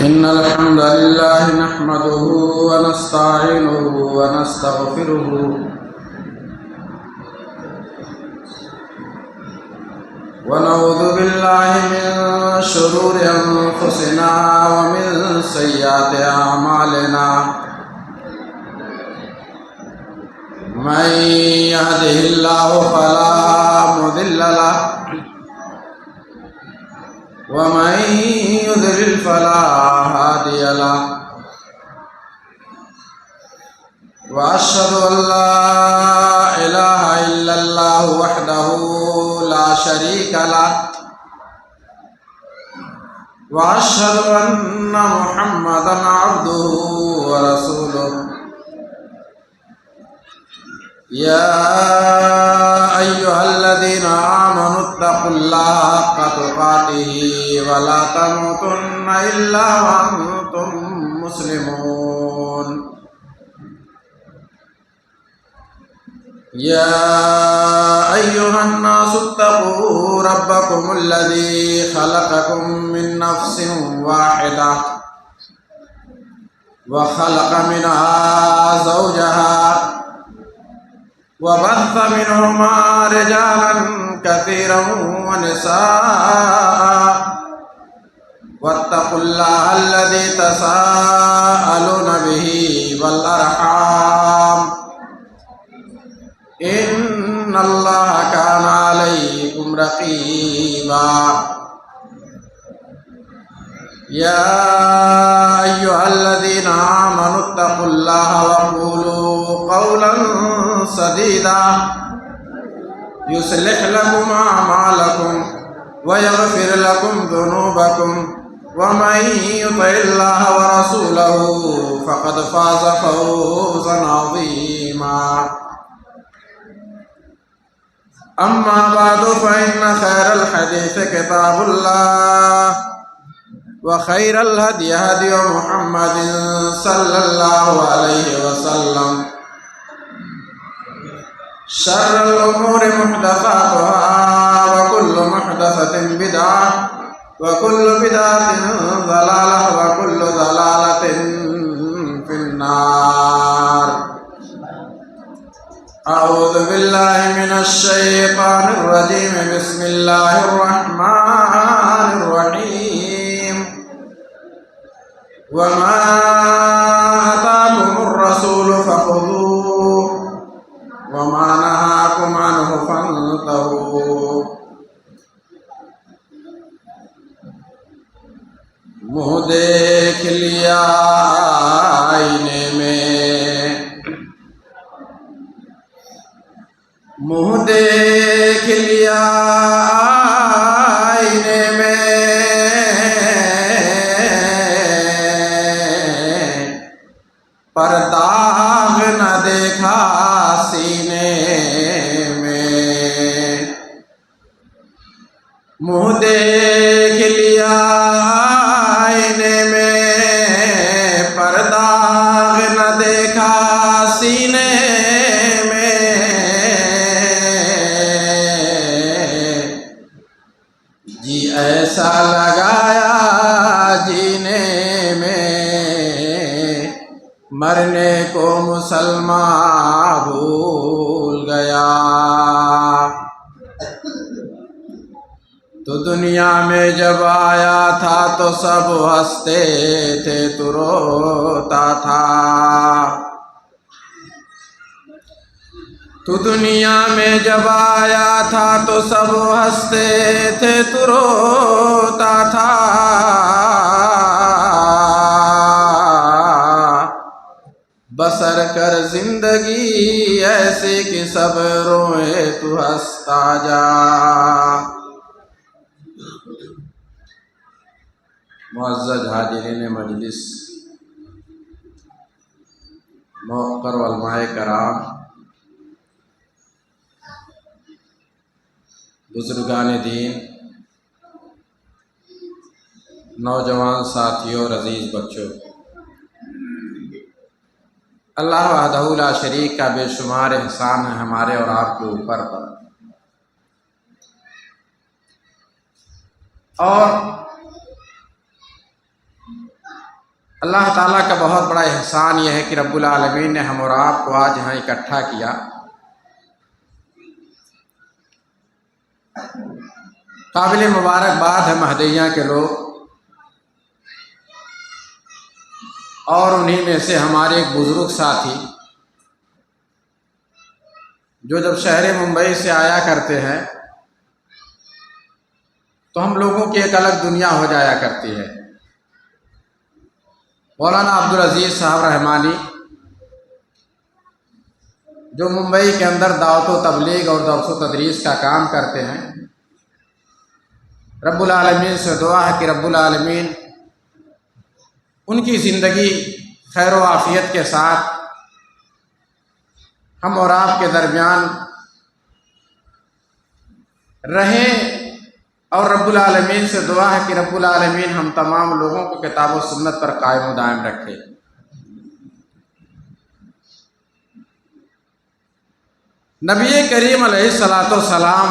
إن الحمد لله نحمده ونستعينه ونستغفره ونعوذ بالله من شرور أنفسنا ومن سيئات أعمالنا من يهده الله فلا مضل له ومن يضلل فلا هادي له وأشهد أن لا إله إلا الله وحده لا شريك له وأشهد أن محمدا عبده ورسوله يا أيها الذين آمنوا اتقوا الله حق تقاته ولا تموتن إلا وأنتم مسلمون يا أيها الناس اتقوا ربكم الذي خلقكم من نفس واحدة وخلق منها زوجها وبث منهما رجالا كثيرا ونساء واتقوا الله الذي تساءلون به والأرحام إن الله كان عليكم رقيبا يا أيها الذين آمنوا اتقوا الله وقولوا قولا سديدا يصلح لكم أعمالكم ويغفر لكم ذنوبكم ومن يطع الله ورسوله فقد فاز فوزا عظيما أما بعد فإن خير الحديث كتاب الله وخير الهدي هدي محمد صلى الله عليه وسلم شر الأمور محدثاتها وكل محدثة بدعة وكل بدعة ضلالة وكل ضلالة في النار. أعوذ بالله من الشيطان الرجيم. بسم الله الرحمن الرحيم. وما آتاكم الرسول فخذوه وما نهاكم عنه فانتهوا. منہ دیکھ لیا آئینے میں، منہ دیکھ لیا آئینے میں، پر داغ نہ دیکھا سینے میں. منہ دیکھ لیا آئینے میں، پر داغ نہ دیکھا سینے میں. جی ایسا لگایا جینے میں، مرنے کو مسلمان بھول گیا. تو دنیا میں جب آیا تھا تو سب ہنستے تھے تو روتا تھا. تو دنیا میں جب آیا تھا تو سب ہنستے تھے تو روتا تھا. بسر کر زندگی ایسے کہ سب روئے تو ہنستا جا. معزز حاضرین مجلس، موقر علماء کرام، بزرگان دین، نوجوان ساتھیوں اور عزیز بچوں، اللہ وحدہ لا شریک کا بے شمار احسان ہے ہمارے اور آپ کے اوپر پر. اور اللہ تعالیٰ کا بہت بڑا احسان یہ ہے کہ رب العالمین نے ہم اور آپ کو آج یہاں اکٹھا کیا۔ قابل مبارکباد ہے مہدیہ کے لوگ، اور انہی میں سے ہمارے ایک بزرگ ساتھی جو جب شہر ممبئی سے آیا کرتے ہیں تو ہم لوگوں کی ایک الگ دنیا ہو جایا کرتی ہے۔ مولانا عبدالعزیز صاحب رحمانی جو ممبئی کے اندر دعوت و تبلیغ اور درس و تدریس کا کام کرتے ہیں، رب العالمین سے دعا ہے کہ رب العالمین ان کی زندگی خیر و عافیت کے ساتھ ہم اور آپ کے درمیان رہیں، اور رب العالمین سے دعا ہے کہ رب العالمین ہم تمام لوگوں کو کتاب و سنت پر قائم و دائم رکھے۔ نبی کریم علیہ الصلاۃ والسلام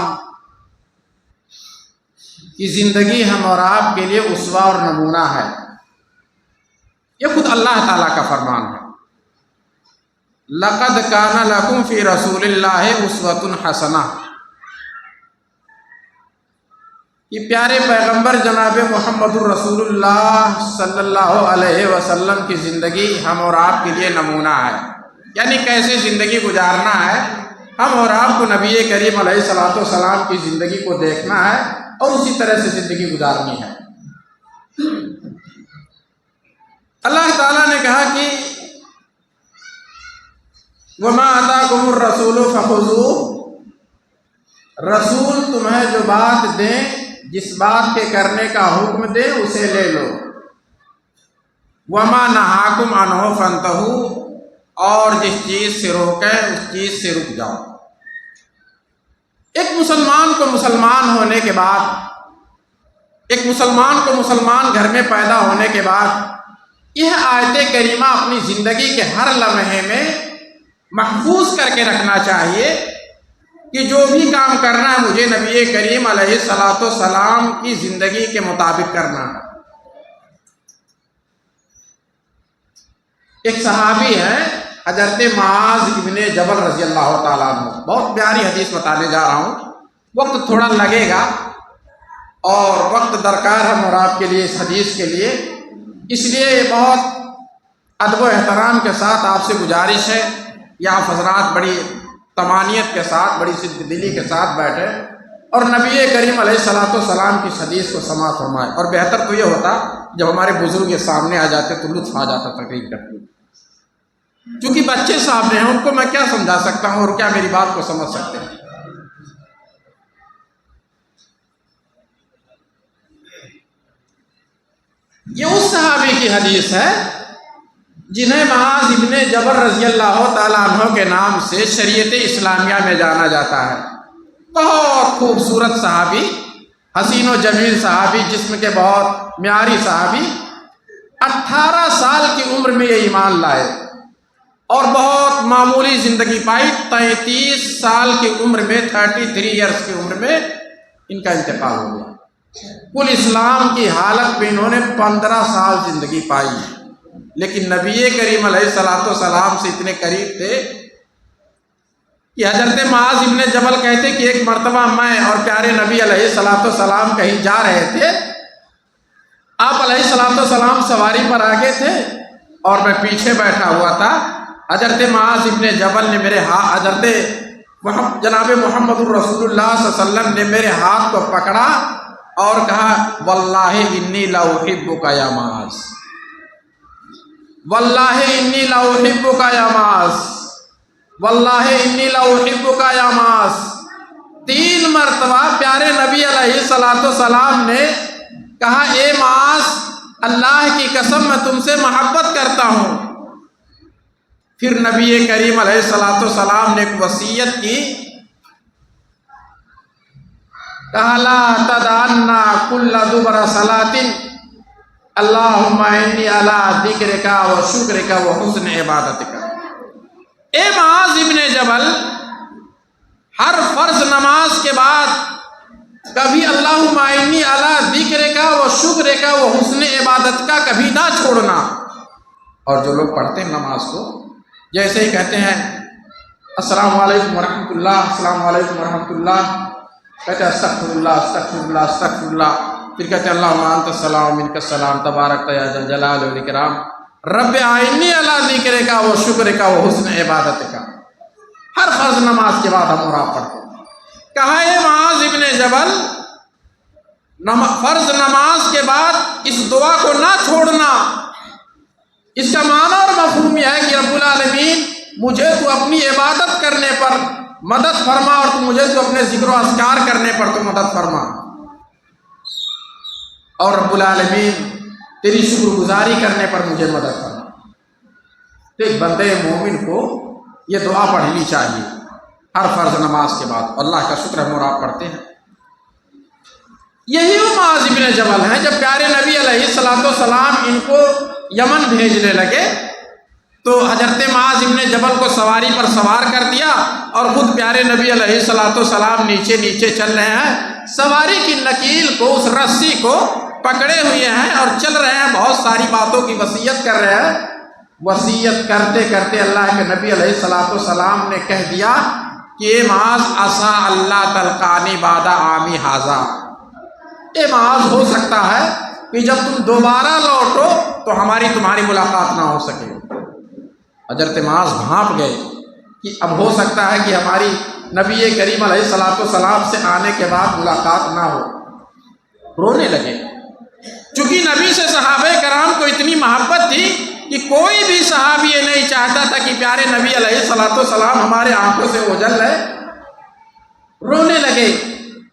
کی زندگی ہم اور آپ کے لیے اسوہ اور نمونہ ہے، یہ خود اللہ تعالیٰ کا فرمان ہے۔ لقد کان لکم فی رسول اللہ اسوۃ حسنہ، یہ پیارے پیغمبر جناب محمد الرسول اللہ صلی اللہ علیہ وسلم کی زندگی ہم اور آپ کے لیے نمونہ ہے، یعنی کیسے زندگی گزارنا ہے۔ ہم اور آپ کو نبی کریم علیہ الصلوۃ والسلام کی زندگی کو دیکھنا ہے اور اسی طرح سے زندگی گزارنی ہے۔ اللہ تعالیٰ نے کہا کہ وَمَا آتَاكُمُ الرَّسُولُ فَخُذُوهُ، رسول تمہیں جو بات دیں، جس بات کے کرنے کا حکم دے اسے لے لو۔ وَمَا نَهَاكُمْ عَنْهُ فَانْتَهُوا، اور جس چیز سے روکے اس چیز سے رک جاؤ۔ ایک مسلمان کو مسلمان ہونے کے بعد، ایک مسلمان کو مسلمان گھر میں پیدا ہونے کے بعد یہ آیت کریمہ اپنی زندگی کے ہر لمحے میں محفوظ کر کے رکھنا چاہیے کہ جو بھی کام کرنا ہے مجھے نبی کریم علیہ الصلوۃ والسلام کی زندگی کے مطابق کرنا ہے۔ ایک صحابی ہیں حضرت معاذ ابن جبل رضی اللہ تعالیٰ عنہ، بہت پیاری حدیث بتانے جا رہا ہوں، وقت تھوڑا لگے گا اور وقت درکار ہے اور آپ کے لیے اس حدیث کے لیے، اس لیے بہت ادب و احترام کے ساتھ آپ سے گزارش ہے یا آپ حضرات بڑی طمانیت کے ساتھ، بڑی صدق دلی کے ساتھ بیٹھے اور نبی کریم علیہ الصلوۃ والسلام کی حدیث کو سماعت فرمائے۔ اور بہتر تو یہ ہوتا جب ہمارے بزرگ یہ سامنے آ جاتے تو لطف آ جاتا تقریر کرتے، چونکہ بچے سامنے ہیں، ان کو میں کیا سمجھا سکتا ہوں اور کیا میری بات کو سمجھ سکتے ہیں۔ یہ اس صحابی کی حدیث ہے جنہیں معاذ ابن جبل رضی اللہ تعالیٰ عنہ کے نام سے شریعت اسلامیہ میں جانا جاتا ہے۔ بہت خوبصورت صحابی، حسین و جمیل صحابی، جسم کے بہت معیاری صحابی، 18 سال کی عمر میں یہ ایمان لائے اور بہت معمولی زندگی پائی۔ 33 سال کی عمر میں، 33 ایئرس کی عمر میں ان کا انتقال ہو گیا۔ کل اسلام کی حالت میں انہوں نے 15 سال زندگی پائی، لیکن نبی کریم علیہ الصلوۃ والسلام سے اتنے قریب تھے کہ حضرت معاذ ابن جبل کہتے کہ ایک مرتبہ میں اور پیارے نبی علیہ الصلوۃ والسلام کہیں جا رہے تھے، آپ علیہ الصلوۃ والسلام سواری پر آگے تھے اور میں پیچھے بیٹھا ہوا تھا۔ حضرت معاذ ابن جبل نے میرے حضرت جناب محمد الرسول اللہ صلی اللہ علیہ وسلم نے میرے ہاتھ کو پکڑا اور کہا واللہ انی لاحبک یا معاذ، واللہ انی لاحبک یا معاذ، واللہ انی لاحبک یا معاذ۔ 3 مرتبہ پیارے نبی علیہ الصلوۃ والسلام نے کہا اے معاذ، اللہ کی قسم میں تم سے محبت کرتا ہوں۔ پھر نبی کریم علیہ الصلوۃ والسلام نے ایک وصیت کی، کہا لا تدعن کل دبر صلاۃ اللہم انی علی ذکرک و شکرک و حسن عبادتک۔ اے معاذ ابن جبل، ہر فرض نماز کے بعد کبھی اللہم انی علی ذکرک و شکرک و حسن عبادت کا کبھی نہ چھوڑنا، اور جو لوگ پڑھتے ہیں نماز کو، جیسے ہی کہتے ہیں السلام علیکم ورحمۃ اللہ، السلام علیکم ورحمۃ اللہ، کہتے ہیں استغفر اللہ استغفر اللہ استغفر اللہ، پھر کہتے ہیں اللہم انت السلام منک السلام تبارک یا ذا الجلال والاکرام رب اعنی علی ذکرک و شکرک و حسن عبادتک۔ ہر فرض نماز کے بعد ہم اور آپ پڑھتے ہیں۔ کہا اے معاذ ابن جبل، فرض نماز کے بعد اس دعا کو نہ چھوڑنا۔ اس کا معنی اور مفہوم یہ ہے کہ رب العالمین مجھے تو اپنی عبادت کرنے پر مدد فرما، اور تو مجھے تو اپنے ذکر و اذکار کرنے پر تو مدد فرما، اور رب العالمین تیری شکر گزاری کرنے پر مجھے مدد فرما۔ تو ایک بندے مومن کو یہ دعا پڑھنی چاہیے ہر فرض نماز کے بعد۔ اللہ کا شکر ہم اور آپ پڑھتے ہیں۔ یہی وہ معاذ ابن جبل ہیں جب پیارے نبی علیہ الصلوۃ والسلام ان کو یمن بھیجنے لگے تو حضرت معاذ ابن جبل کو سواری پر سوار کر دیا، اور خود پیارے نبی علیہ الصلوۃ والسلام نیچے نیچے چل رہے ہیں، سواری کی نکیل کو، اس رسی کو پکڑے ہوئے ہیں اور چل رہے ہیں، بہت ساری باتوں کی وصیت کر رہے ہیں۔ وصیت کرتے کرتے اللہ کے نبی علیہ الصلوۃ والسلام نے کہہ دیا کہ اے معاذ عسیٰ اللہ تلقانی بعد عامی ھذا، اے معاذ ہو سکتا ہے کہ جب تم دوبارہ لوٹو تو ہماری تمہاری ملاقات نہ ہو سکے۔ حضرت معاذ بھانپ گئے کہ اب ہو سکتا ہے کہ ہماری نبی کریم علیہ الصلوۃ والسلام سے آنے کے بعد ملاقات نہ ہو، رونے لگے۔ چونکہ نبی سے صحابہ کرام کو اتنی محبت تھی کہ کوئی بھی صحابی یہ نہیں چاہتا تھا کہ پیارے نبی علیہ الصلوۃ والسلام ہمارے آنکھوں سے اوجھل رہے، رونے لگے۔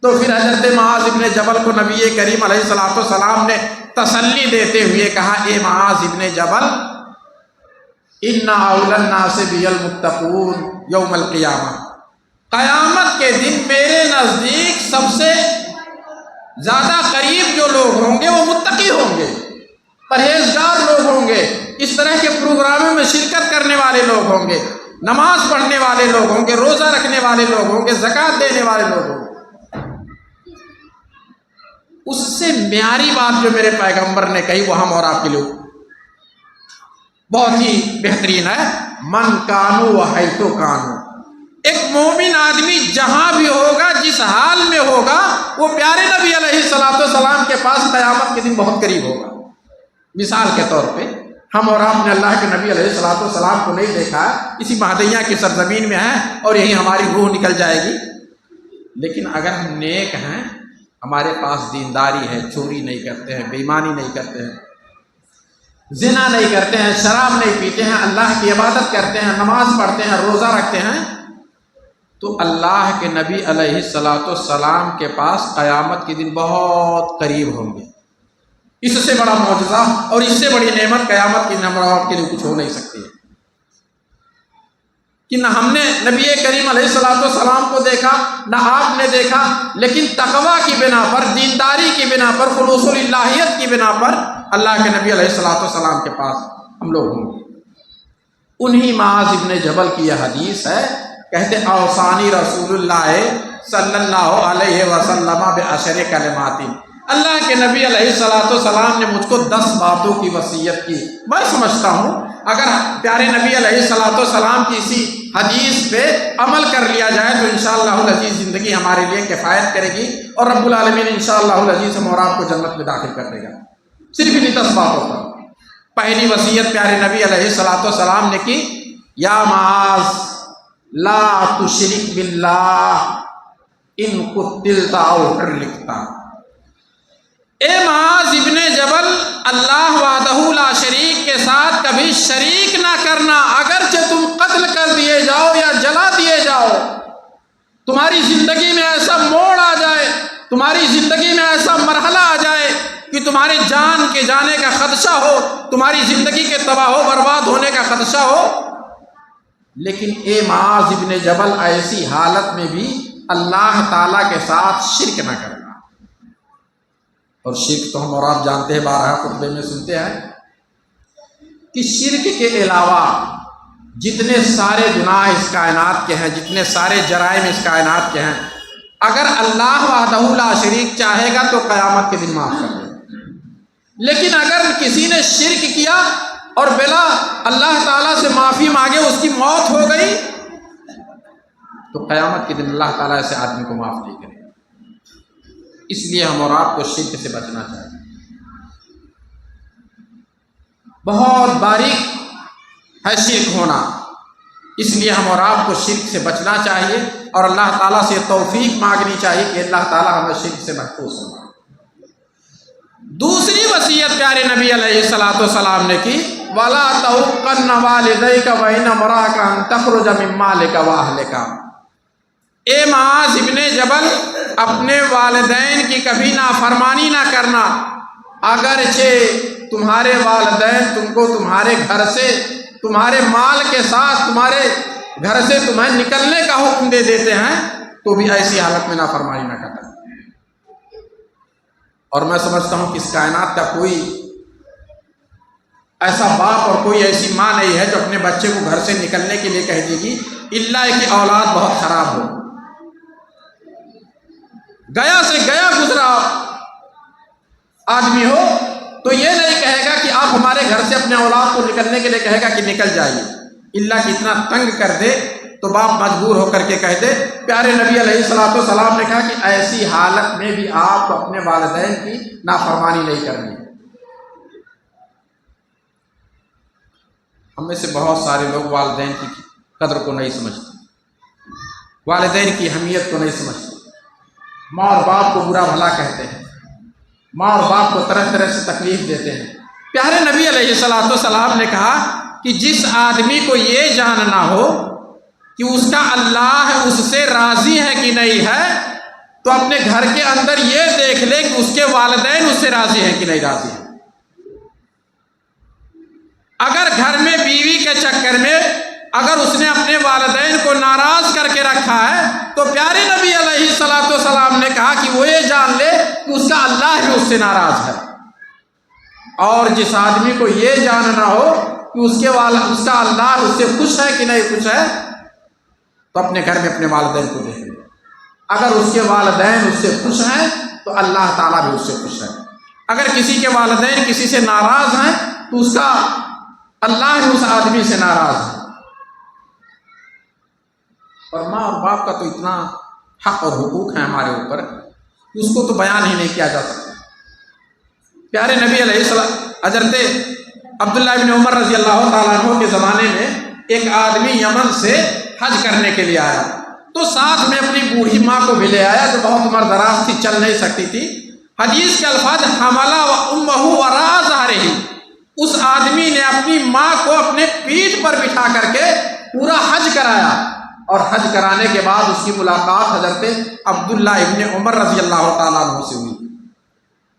تو پھر حضرت معاذ ابن جبل کو نبی کریم علیہ الصلوۃ والسلام نے تسلی دیتے ہوئے کہا اے معاذ ابن جبل ان اول الناس بی المتقون یوم القیامہ، قیامت کے دن میرے نزدیک سب سے زیادہ قریب جو لوگ ہوں گے وہ متقی ہوں گے، پرہیزگار لوگ ہوں گے، اس طرح کے پروگراموں میں شرکت کرنے والے لوگ ہوں گے، نماز پڑھنے والے لوگ ہوں گے، روزہ رکھنے والے لوگ ہوں گے، زکوٰۃ دینے والے لوگ ہوں گے۔ اس سے معیاری بات جو میرے پیغمبر نے کہی وہ ہم اور آپ کے لیے بہت ہی بہترین ہے، من کانو و حیثو کانو۔ ایک مومن آدمی جہاں بھی ہوگا، جس حال میں ہوگا، وہ پیارے نبی علیہ الصلوۃ والسلام کے پاس قیامت کے دن بہت قریب ہوگا۔ مثال کے طور پہ ہم اور آپ نے اللہ کے نبی علیہ الصلوۃ والسلام کو نہیں دیکھا، اسی مہدیہ کی سرزمین میں ہیں اور یہی ہماری روح نکل جائے گی، لیکن اگر ہم نیک ہیں، ہمارے پاس دینداری ہے، چوری نہیں کرتے ہیں، بے ایمانی نہیں کرتے ہیں، زنا نہیں کرتے ہیں، شراب نہیں پیتے ہیں، اللہ کی عبادت کرتے ہیں، نماز پڑھتے ہیں، روزہ رکھتے ہیں، تو اللہ کے نبی علیہ الصلوۃ والسلام کے پاس قیامت کے دن بہت قریب ہوں گے۔ اس سے بڑا معجزہ اور اس سے بڑی نعمت قیامت کی نمرات کے لیے کچھ ہو نہیں سکتی ہے کہ نہ ہم نے نبی کریم علیہ الصلوۃ والسلام کو دیکھا، نہ آپ نے دیکھا، لیکن تقویٰ کی بنا پر، دینداری کی بنا پر، خلوص الالہیت کی بنا پر اللہ کے نبی علیہ الصلوۃ والسلام کے پاس ہم لوگ ہوں گے۔ انہی معاذ ابن جبل کی یہ حدیث ہے، کہتے اوصانی رسول اللہ صلی اللہ علیہ وسلم بعشر کلمات، اللہ کے نبی علیہ الصلوۃ والسلام نے مجھ کو 10 باتوں کی وصیت کی۔ میں سمجھتا ہوں اگر پیارے نبی علیہ الصلوۃ والسلام کی اسی حدیث پہ عمل کر لیا جائے تو انشاءاللہ العزیز زندگی ہمارے لیے کفایت کرے گی، اور رب العالمین انشاءاللہ العزیز ہم اور آپ کو جنت میں داخل کر دے گا۔ صرف انہی 10 باتوں پر۔ پہلی وصیت پیارے نبی علیہ الصلوۃ والسلام نے کی، یا معاذ لا تشرک باللہ ان قتلت او حرقت، اے معاذ ابن جبل اللہ وحدہ لا شریک کے ساتھ کبھی شریک نہ کرنا، اگرچہ تم قتل کر دیے جاؤ یا جلا دیے جاؤ، تمہاری زندگی میں ایسا موڑ آ جائے، تمہاری زندگی میں ایسا مرحلہ آ جائے کہ تمہاری جان کے جانے کا خدشہ ہو، تمہاری زندگی کے تباہ و برباد ہونے کا خدشہ ہو، لیکن اے معاذ ابن جبل ایسی حالت میں بھی اللہ تعالیٰ کے ساتھ شرک نہ کرنا۔ اور شرک تو ہم اور آپ جانتے ہیں، بارہا خطبے میں سنتے ہیں کہ شرک کے علاوہ جتنے سارے گناہ اس کائنات کے ہیں، جتنے سارے جرائم اس کائنات کے ہیں، اگر اللہ وحدہ لا شریک چاہے گا تو قیامت کے دن معاف کر دے گا۔ لیکن اگر کسی نے شرک کیا اور بلا اللہ تعالیٰ سے معافی مانگے اس کی موت ہو گئی تو قیامت کے دن اللہ تعالیٰ ایسے آدمی کو معاف نہیں کرے گا۔ اس لیے ہم اور آپ کو شرک سے بچنا چاہیے۔ بہت باریک ہے شرک ہونا، اس لیے ہم اور آپ کو شرک سے بچنا چاہیے اور اللہ تعالیٰ سے توفیق مانگنی چاہیے کہ اللہ تعالیٰ ہمیں شرک سے محفوظ ہو۔ دوسری وصیت پیارے نبی علیہ الصلوۃ والسلام نے کی، وَلَا تَعُقَّنَّ وَالِدَيْكَ وَإِنْ أَمَرَاكَ أَن تَخْرُجَ مِن مَّالِكَ وَأَهْلِكَ۔ اے معاذ ابن جبل، اپنے والدین کی کبھی نافرمانی نہ کرنا، اگرچہ تمہارے والدین تم کو تمہارے گھر سے، تمہارے مال کے ساتھ تمہارے گھر سے تمہیں نکلنے کا حکم دے دیتے ہیں تو بھی ایسی حالت میں نافرمانی نہ کرنا۔ اور میں سمجھتا ہوں کہ اس کائنات کا کوئی ایسا باپ اور کوئی ایسی ماں نہیں ہے جو اپنے بچے کو گھر سے نکلنے کے لیے کہہ دے گی، الا کہ اولاد بہت خراب ہو، گیا سے گیا گزرا آدمی ہو تو یہ نہیں کہے گا کہ آپ ہمارے گھر سے اپنے اولاد کو نکلنے کے لیے کہے گا کہ نکل جائیے، الا کہ اتنا تنگ کر دے تو باپ مجبور ہو کر کے کہہ دے۔ پیارے نبی علیہ الصلوۃ والسلام نے کہا کہ ایسی حالت میں بھی آپ کو اپنے والدین کی نافرمانی نہیں کرنی۔ ہم میں سے بہت سارے لوگ والدین کی قدر کو نہیں سمجھتے، والدین کی اہمیت کو نہیں سمجھتے، ماں اور باپ کو برا بھلا کہتے ہیں، ماں اور باپ کو طرح طرح سے تکلیف دیتے ہیں۔ پیارے نبی علیہ الصلوۃ والسلام نے کہا کہ جس آدمی کو یہ جاننا ہو کہ اس کا اللہ اس سے راضی ہے کہ نہیں ہے تو اپنے گھر کے اندر یہ دیکھ لے کہ اس کے والدین اس سے راضی ہیں کہ نہیں راضی ہیں۔ اگر گھر میں بیوی کے چکر میں اگر اس نے اپنے والدین کو ناراض کر کے رکھا ہے تو پیارے نبی علیہ الصلوۃ والسلام نے کہا کہ وہ یہ جان لے کہ اس کا اللہ بھی اس سے ناراض ہے۔ اور جس آدمی کو یہ جاننا ہو کہ اس کا اللہ اس سے خوش ہے کہ نہیں خوش ہے تو اپنے گھر میں اپنے والدین کو دیکھ لے، اگر اس کے والدین اس سے خوش ہیں تو اللہ تعالیٰ بھی اس سے خوش ہے، اگر کسی کے والدین کسی سے ناراض ہیں تو اس کا اللہ بھی اس آدمی سے ناراض ہے۔ اور ماں اور باپ کا تو اتنا حق اور حقوق ہے ہمارے اوپر کہ اس کو تو بیان ہی نہیں کیا جا سکتا۔ پیارے نبی علیہ السلام حضرت عبداللہ بن عمر رضی اللہ تعالیٰ عنہ کے زمانے میں ایک آدمی یمن سے حج کرنے کے لیے آیا تو ساتھ میں اپنی بوڑھی ماں کو بھی لے آیا جو بہت عمر دراز تھی، چل نہیں سکتی تھی۔ حدیث کے الفاظ حملہ امہ وراء ظہرہ، اس آدمی نے اپنی ماں کو اپنے پیٹھ پر بٹھا کر کے پورا حج کرایا، اور حج کرانے کے بعد اس کی ملاقات حضرت عبداللہ ابن عمر رضی اللہ تعالیٰ عنہ سے ہوئی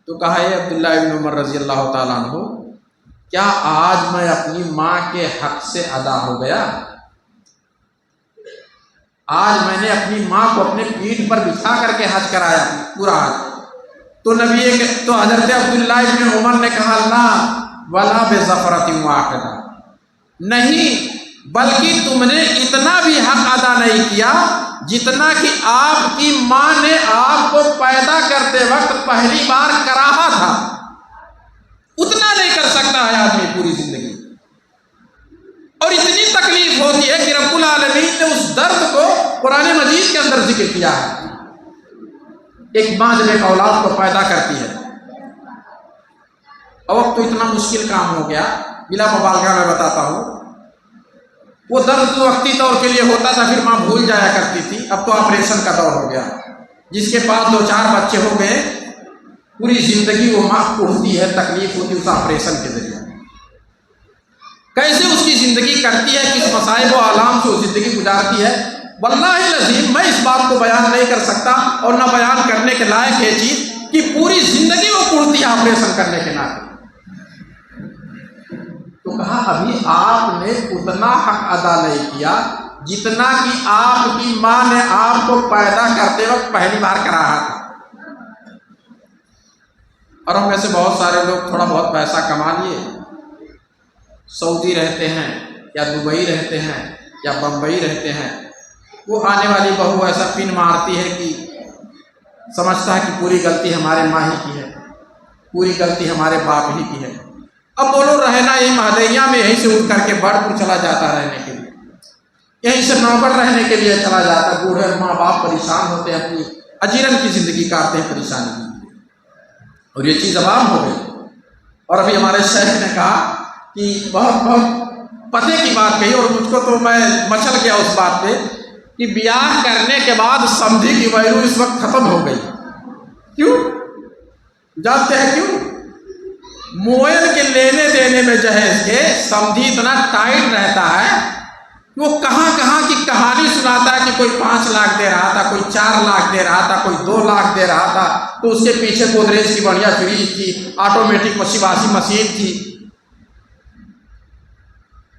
تو کہا اے عبداللہ ابن عمر رضی اللہ تعالیٰ عنہ، کیا آج میں اپنی ماں کے حق سے ادا ہو گیا؟ آج میں نے اپنی ماں کو اپنے پیٹھ پر بچھا کر کے حج کرایا پورا حج۔ تو حضرت عبداللہ ابن عمر نے کہا لا ولا بظفرۃ واحدہ، نہیں بلکہ تم نے اتنا بھی حق ادا نہیں کیا جتنا کہ آپ کی ماں نے آپ کو پیدا کرتے وقت پہلی بار کراہا تھا، اتنا نہیں کر سکتا ہے آدمی پوری زندگی۔ اور اتنی تکلیف ہوتی ہے کہ رب العالمین نے اس درد کو قرآن مجید کے اندر ذکر کیا ہے۔ ایک ماں جب ایک اولاد کو پیدا کرتی ہے، اور اب تو اتنا مشکل کام ہو گیا، بلا مبالغہ میں بتاتا ہوں، وہ درد تو وقتی طور کے لیے ہوتا تھا، پھر ماں بھول جایا کرتی تھی، اب تو آپریشن کا دور ہو گیا۔ جس کے پاس 2-4 بچے ہو گئے پوری زندگی وہ ماں کو ہوتی ہے، تکلیف ہوتی ہے اس آپریشن کے ذریعے، کیسے اس کی زندگی کٹتی ہے، کس مصائب و آلام سے وہ زندگی گزارتی ہے، واللہ العظیم میں اس بات کو بیان نہیں کر سکتا اور نہ بیان کرنے کے لائق یہ چیز کہ پوری زندگی وہ پڑتی ہے آپریشن کرنے کے ناطے۔ تو کہا ابھی آپ نے اتنا حق ادا نہیں کیا جتنا کہ آپ کی ماں نے آپ کو پیدا کرتے وقت پہلی بار کرایا تھا۔ اور ہم میں سے بہت سارے لوگ تھوڑا بہت پیسہ کما لیے، سعودی رہتے ہیں یا دبئی رہتے ہیں یا بمبئی رہتے ہیں، وہ آنے والی بہو ایسا پن مارتی ہے کہ سمجھتا ہے کہ پوری غلطی ہمارے ماں ہی کی ہے، پوری غلطی ہمارے باپ ہی کی ہے، اب بولو رہنا یہ مہدیہ میں یہیں سے اٹھ کر کے بڑھپور چلا جاتا رہنے کے لیے، یہیں سے نوگڑھ رہنے کے لیے چلا جاتا ہے، بوڑھے ماں باپ پریشان ہوتے ہیں، اپنی اجیرن کی زندگی کاٹتے ہیں پریشانی کی، اور یہ چیز عوام ہو گئی۔ اور ابھی ہمارے شیخ نے کہا کہ بہت پتے کی بات کہی، اور مجھ کو تو میں مچل گیا اس بات پہ کہ بیاہ کرنے کے بعد سمدھی کی ویلو اس وقت ختم ہو گئی۔ کیوں؟ جانتے ہیں کیوں؟ موئل کے لینے دینے میں جہیز کے سمدھی اتنا ٹائٹ رہتا ہے کہ وہ کہاں کہاں کی کہانی سناتا ہے کہ کوئی 5 لاکھ دے رہا تھا، کوئی 4 لاکھ دے رہا تھا، کوئی 2 لاکھ دے رہا تھا، تو اس کے پیچھے گودریج کی بڑھیا فریج تھی، آٹومیٹک واشنگ مشین تھی۔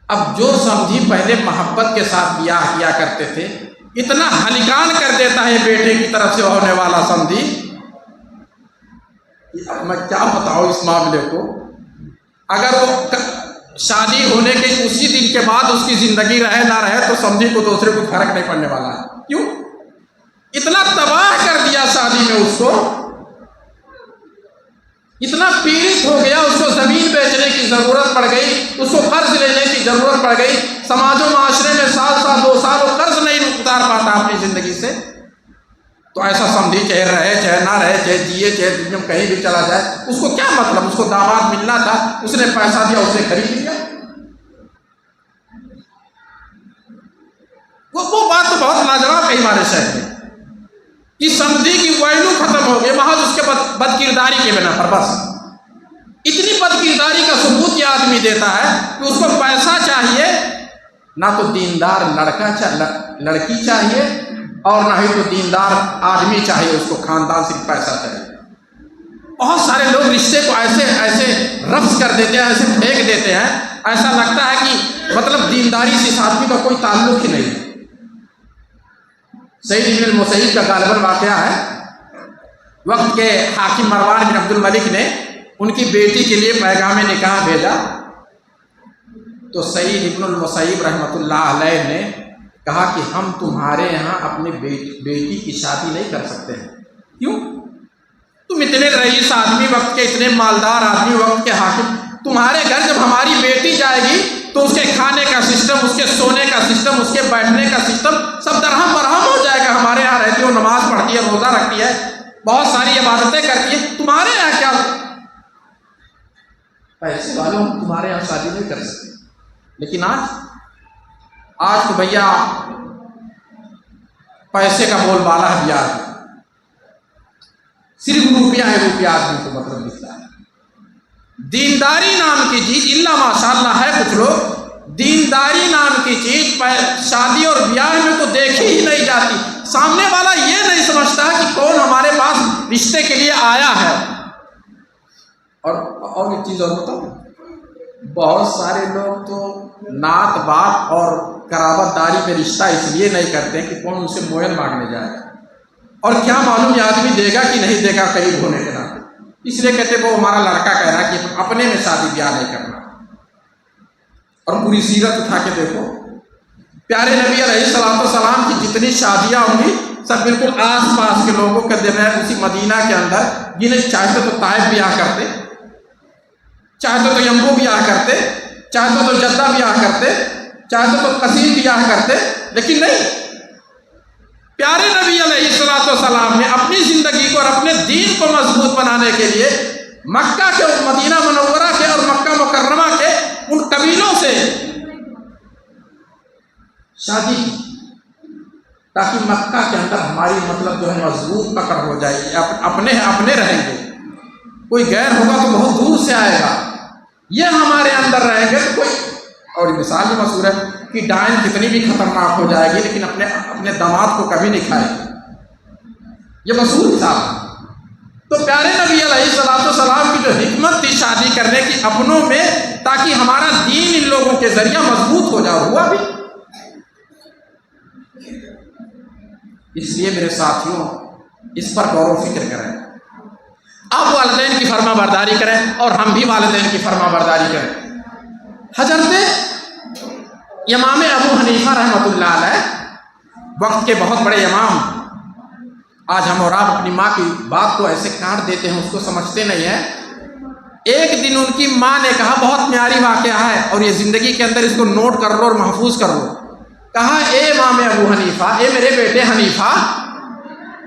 اب جو سمدھی پہلے محبت کے ساتھ بیاہ کیا کرتے تھے، اتنا ہلکان کر دیتا ہے بیٹے کی طرف سے ہونے والا سمدھی، اب میں کیا بتاؤں اس معاملے کو۔ اگر وہ شادی ہونے کے اسی دن کے بعد اس کی زندگی رہے نہ رہے تو سمدھی کو دوسرے کو فرق نہیں پڑنے والا ہے۔ کیوں؟ اتنا تباہ کر دیا شادی میں اس کو، اتنا پیڑت ہو گیا، اس کو زمین بیچنے کی ضرورت پڑ گئی، اس کو قرض لینے کی ضرورت پڑ گئی، سماج و معاشرے میں سال 2 سال وہ قرض نہیں اتار پاتا اپنی زندگی سے۔ تو ایسا سمدھی چاہے رہے چاہے نہ رہے، چاہے جیے چاہے دنیا میں کہیں بھی چلا جائے، اس کو کیا مطلب؟ اس کو داماد ملنا تھا، اس نے پیسہ دیا، اسے خرید لیا۔ وہ بات تو بہت لاجواب کہی ہمارے شہر میں کہ سمدھی کی ویلو ختم ہو گئی محض اس کے بد کرداری کے بنا پر۔ بس اتنی بد کرداری کا ثبوت یہ آدمی دیتا ہے کہ اس کو پیسہ چاہیے، نہ تو دیندار لڑکی چاہیے اور نہ ہی تو دیندار آدمی چاہیے، اس کو خاندان سے پیسہ چاہیے۔ بہت سارے لوگ رشتے کو ایسے رفض کر دیتے ہیں، ایسے پھینک دیتے ہیں، ایسا لگتا ہے کہ مطلب دینداری سے اس آدمی کا کوئی تعلق ہی نہیں۔ سعید بن المسیب کا غالباً واقعہ ہے، وقت کے حاکم مروان بن عبد الملک نے ان کی بیٹی کے لیے پیغام نکاح بھیجا، تو سعید بن المسیب رحمۃ اللہ علیہ نے کہا کہ ہم تمہارے یہاں اپنی بیٹی کی شادی نہیں کر سکتے ہیں۔ کیوں؟ تم اتنے رئیس آدمی، وقت کے اتنے مالدار آدمی، وقت کے حاکم، تمہارے گھر جب ہماری بیٹی جائے گی تو اس کے کھانے کا سسٹم، اس کے سونے کا سسٹم، اس کے بیٹھنے کا سسٹم سب درہم برہم ہو جائے گا۔ ہمارے یہاں رہتی ہے، نماز پڑھتی ہے، روزہ رکھتی ہے، بہت ساری عبادتیں کرتی ہے، تمہارے یہاں کیا پیسے والوں ہم تمہارے یہاں شادی نہیں کر سکتے۔ لیکن آج تو بھیا پیسے کا بول بالا ہے، یار صرف روپیہ ہے، روپیہ آدمی کو مطلب دکھتا ہے۔ دینداری نام کی چیز، اللہ ماشاء اللہ ہے کچھ لوگ، دینداری نام کی چیز شادی اور بیاہ میں تو دیکھی ہی نہیں جاتی۔ سامنے والا یہ نہیں سمجھتا کہ کون ہمارے پاس رشتے کے لیے آیا ہے۔ اور ایک چیز اور بتاؤں، بہت سارے لوگ تو نعت بات اور قرابت داری میں رشتہ اس لیے نہیں کرتے کہ کون ان سے موہر مانگنے جائے، اور کیا معلوم یہ آدمی دے گا کہ نہیں دے گا قریب ہونے کے ناطے، اس لیے کہتے وہ ہمارا لڑکا کہہ رہا ہے کہ اپنے میں شادی بیاہ نہیں کرنا۔ اور پوری سیرت اٹھا کے دیکھو، پیارے نبی علیہ الصلوۃ والسلام کی جتنی شادیاں ہوں گی سب بالکل آس پاس کے لوگوں کے دن ہے، اسی مدینہ کے اندر، جنہیں چاہتے تو طائف بیاہ کرتے، چاہتے تو یمبو بیاہ کرتے، چاہتے تو جدہ بیاہ کرتے، چاہتے تو قصیم بیاہ کرتے، لیکن نہیں، پیارے نبی علیہ الصلوۃ والسلام نے اپنی زندگی کو اور اپنے دین کو مضبوط بنانے کے لیے مکہ کے، مدینہ منورہ کے اور مکہ مکرمہ کے ان قبیلوں سے شادی کی، تاکہ مکہ کے اندر ہماری مطلب جو ہے مضبوط پکڑ ہو جائے گی، اپنے رہیں گے، کوئی غیر ہوگا تو بہت دور سے آئے گا، یہ ہمارے اندر رہیں گے تو کوئی۔ اور مثال بھی مشہور ہے کہ ڈائن کتنی بھی خطرناک ہو جائے گی لیکن اپنے داماد کو کبھی نہیں کھائے گی، یہ مشہور مثال ہے۔ تو پیارے نبی علیہ الصلوۃ والسلام کی جو حکمت تھی شادی کرنے کی اپنوں میں، تاکہ ہمارا دین ان لوگوں کے ذریعہ مضبوط ہو جائے، ہوا بھی۔ اس لیے میرے ساتھیوں اس پر غور و فکر کریں، آپ والدین کی فرما برداری کریں اور ہم بھی والدین کی فرما برداری کریں۔ حضرت امام ابو حنیفہ رحمۃ اللہ علیہ، وقت کے بہت بڑے امام، آج ہم اور آپ اپنی ماں کی بات کو ایسے کاٹ دیتے ہیں، اس کو سمجھتے نہیں ہیں۔ ایک دن ان کی ماں نے کہا، بہت پیاری واقعہ ہے اور یہ زندگی کے اندر اس کو نوٹ کر لو اور محفوظ کر لو، کہا اے امام ابو حنیفہ، اے میرے بیٹے حنیفہ،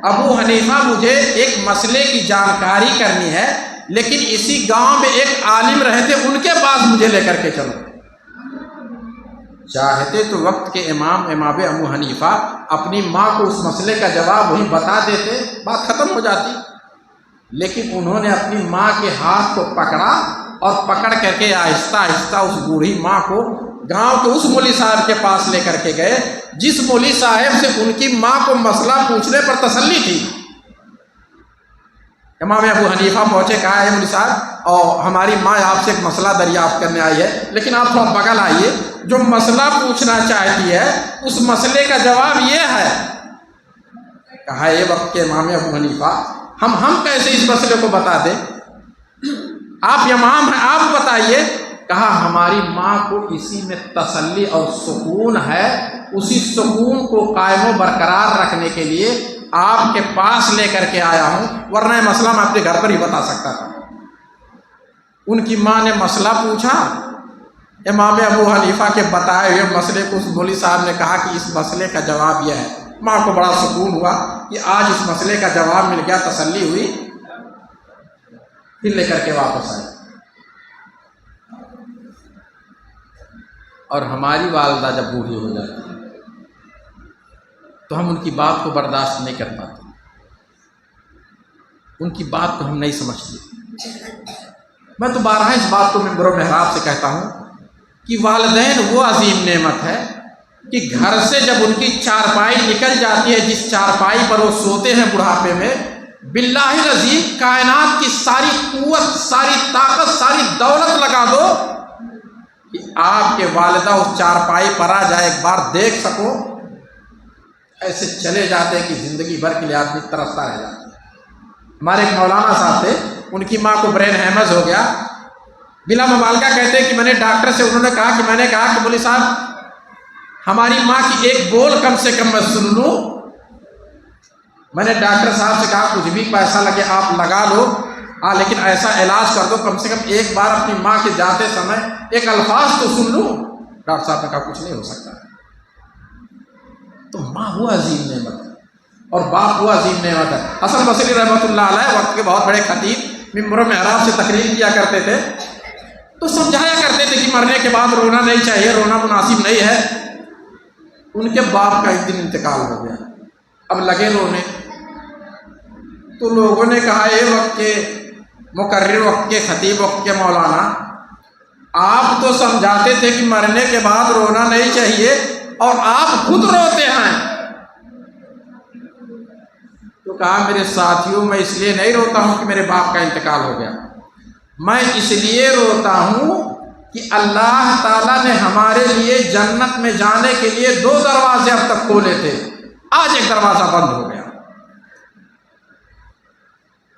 ابو حنیفہ مجھے ایک مسئلے کی جانکاری کرنی ہے، لیکن اسی گاؤں میں ایک عالم رہتے، ان کے پاس مجھے لے کر کے چلو۔ چاہتے تو وقت کے امام ابو حنیفہ اپنی ماں کو اس مسئلے کا جواب وہی بتا دیتے، بات ختم ہو جاتی، لیکن انہوں نے اپنی ماں کے ہاتھ کو پکڑا اور پکڑ کر کے آہستہ آہستہ اس بوڑھی ماں کو گاؤں کے اس مولوی صاحب کے پاس لے کر کے گئے، جس مولوی صاحب سے ان کی ماں کو مسئلہ پوچھنے پر تسلی تھی۔ امام ابو حنیفہ پہنچے، کہا ہے مولوی صاحب، اور ہماری ماں آپ سے ایک مسئلہ دریافت کرنے آئی ہے، لیکن آپ تھوڑا بغل آئیے، جو مسئلہ پوچھنا چاہتی ہے اس مسئلے کا جواب یہ ہے۔ کہا یہ وقت کے امام ابو حنیفہ، ہم کیسے اس مسئلے کو بتا دیں، آپ امام ہیں، آپ بتائیے۔ کہا ہماری ماں کو اسی میں تسلی اور سکون ہے، اسی سکون کو قائم و برقرار رکھنے کے لیے آپ کے پاس لے کر کے آیا ہوں، ورنہ یہ مسئلہ میں اپنے گھر پر ہی بتا سکتا تھا۔ ان کی ماں نے مسئلہ پوچھا، امام ابو حنیفہ کے بتائے ہوئے مسئلے کو اس مولوی صاحب نے کہا کہ اس مسئلے کا جواب یہ ہے۔ ماں کو بڑا سکون ہوا کہ آج اس مسئلے کا جواب مل گیا، تسلی ہوئی، پھر لے کر کے واپس آئے۔ اور ہماری والدہ جب بوڑھی ہو جاتی ہے تو ہم ان کی بات کو برداشت نہیں کر پاتے، ان کی بات کو ہم نہیں سمجھتے۔ میں تو بارہا اس بات کو منبر و محراب سے کہتا ہوں کہ والدین وہ عظیم نعمت ہے کہ گھر سے جب ان کی چارپائی نکل جاتی ہے، جس چارپائی پر وہ سوتے ہیں بڑھاپے میں، باللہ العظیم کائنات کی ساری قوت، ساری طاقت، ساری دولت لگا دو کہ آپ کے والدہ اس چارپائی پر آ جائے، ایک بار دیکھ سکو، ایسے چلے جاتے ہیں کہ زندگی بھر کے لیے آدمی ترستا رہ جاتا ہے۔ ہمارے ایک مولانا صاحب تھے، ان کی ماں کو برین ہیمرج ہو گیا، بلا مبالغہ کہتے ہیں کہ میں نے ڈاکٹر سے، انہوں نے کہا کہ میں نے کہا کہ مولوی صاحب ہماری ماں کی ایک بول کم سے کم میں سن لوں۔ میں نے ڈاکٹر صاحب سے کہا کچھ بھی پیسہ لگے آپ لگا لو، لیکن ایسا علاج کر دو کم سے کم ایک بار اپنی ماں کے جاتے سمے ایک الفاظ تو سن لوں۔ ڈاکٹر صاحب نے کہا کچھ نہیں ہو سکتا۔ تو ماں وہ عظیم نعمت ہے اور باپ وہ عظیم نعمت ہے۔ حسن بصری رحمۃ اللہ علیہ وقت کے بہت بڑے خطیب منبر و محراب سے تقریر کیا کرتے تھے، تو سمجھایا کرتے تھے کہ مرنے کے بعد رونا نہیں چاہیے، رونا مناسب نہیں ہے۔ ان کے باپ کا ایک دن انتقال ہو گیا، اب لگے رونے، تو لوگوں نے کہا یہ وقت کے مقرر، وقت کے خطیب، وقت کے مولانا، آپ تو سمجھاتے تھے کہ مرنے کے بعد رونا نہیں چاہیے اور آپ خود روتے ہیں۔ تو کہا میرے ساتھیوں، میں اس لیے نہیں روتا ہوں کہ میرے باپ کا انتقال ہو گیا، میں اس لیے روتا ہوں کہ اللہ تعالیٰ نے ہمارے لیے جنت میں جانے کے لیے 2 دروازے اب تک کھولے تھے، آج ایک دروازہ بند ہو گیا۔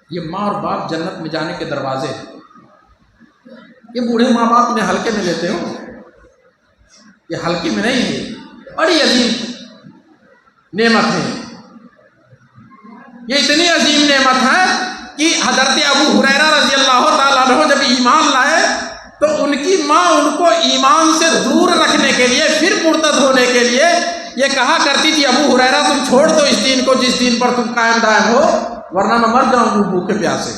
یہ ماں اور باپ جنت میں جانے کے دروازے ہیں۔ یہ بوڑھے ماں باپ انہیں ہلکے میں لیتے ہو، یہ ہلکے میں نہیں ہے، بڑی عظیم نعمت ہے۔ یہ اتنی عظیم نعمت ہے کہ حضرت ابو ہریرہ رضی اللہ تعالیٰ عنہ جب ایمان لائے تو ان کی ماں ان کو ایمان سے دور رکھنے کے لیے، پھر مرتد ہونے کے لیے یہ کہا کرتی تھی، ابو ہریرہ تم چھوڑ دو اس دین کو جس دین پر تم قائم دائم ہو، ورنہ میں مر جاؤں گی بھوکے پیاسے۔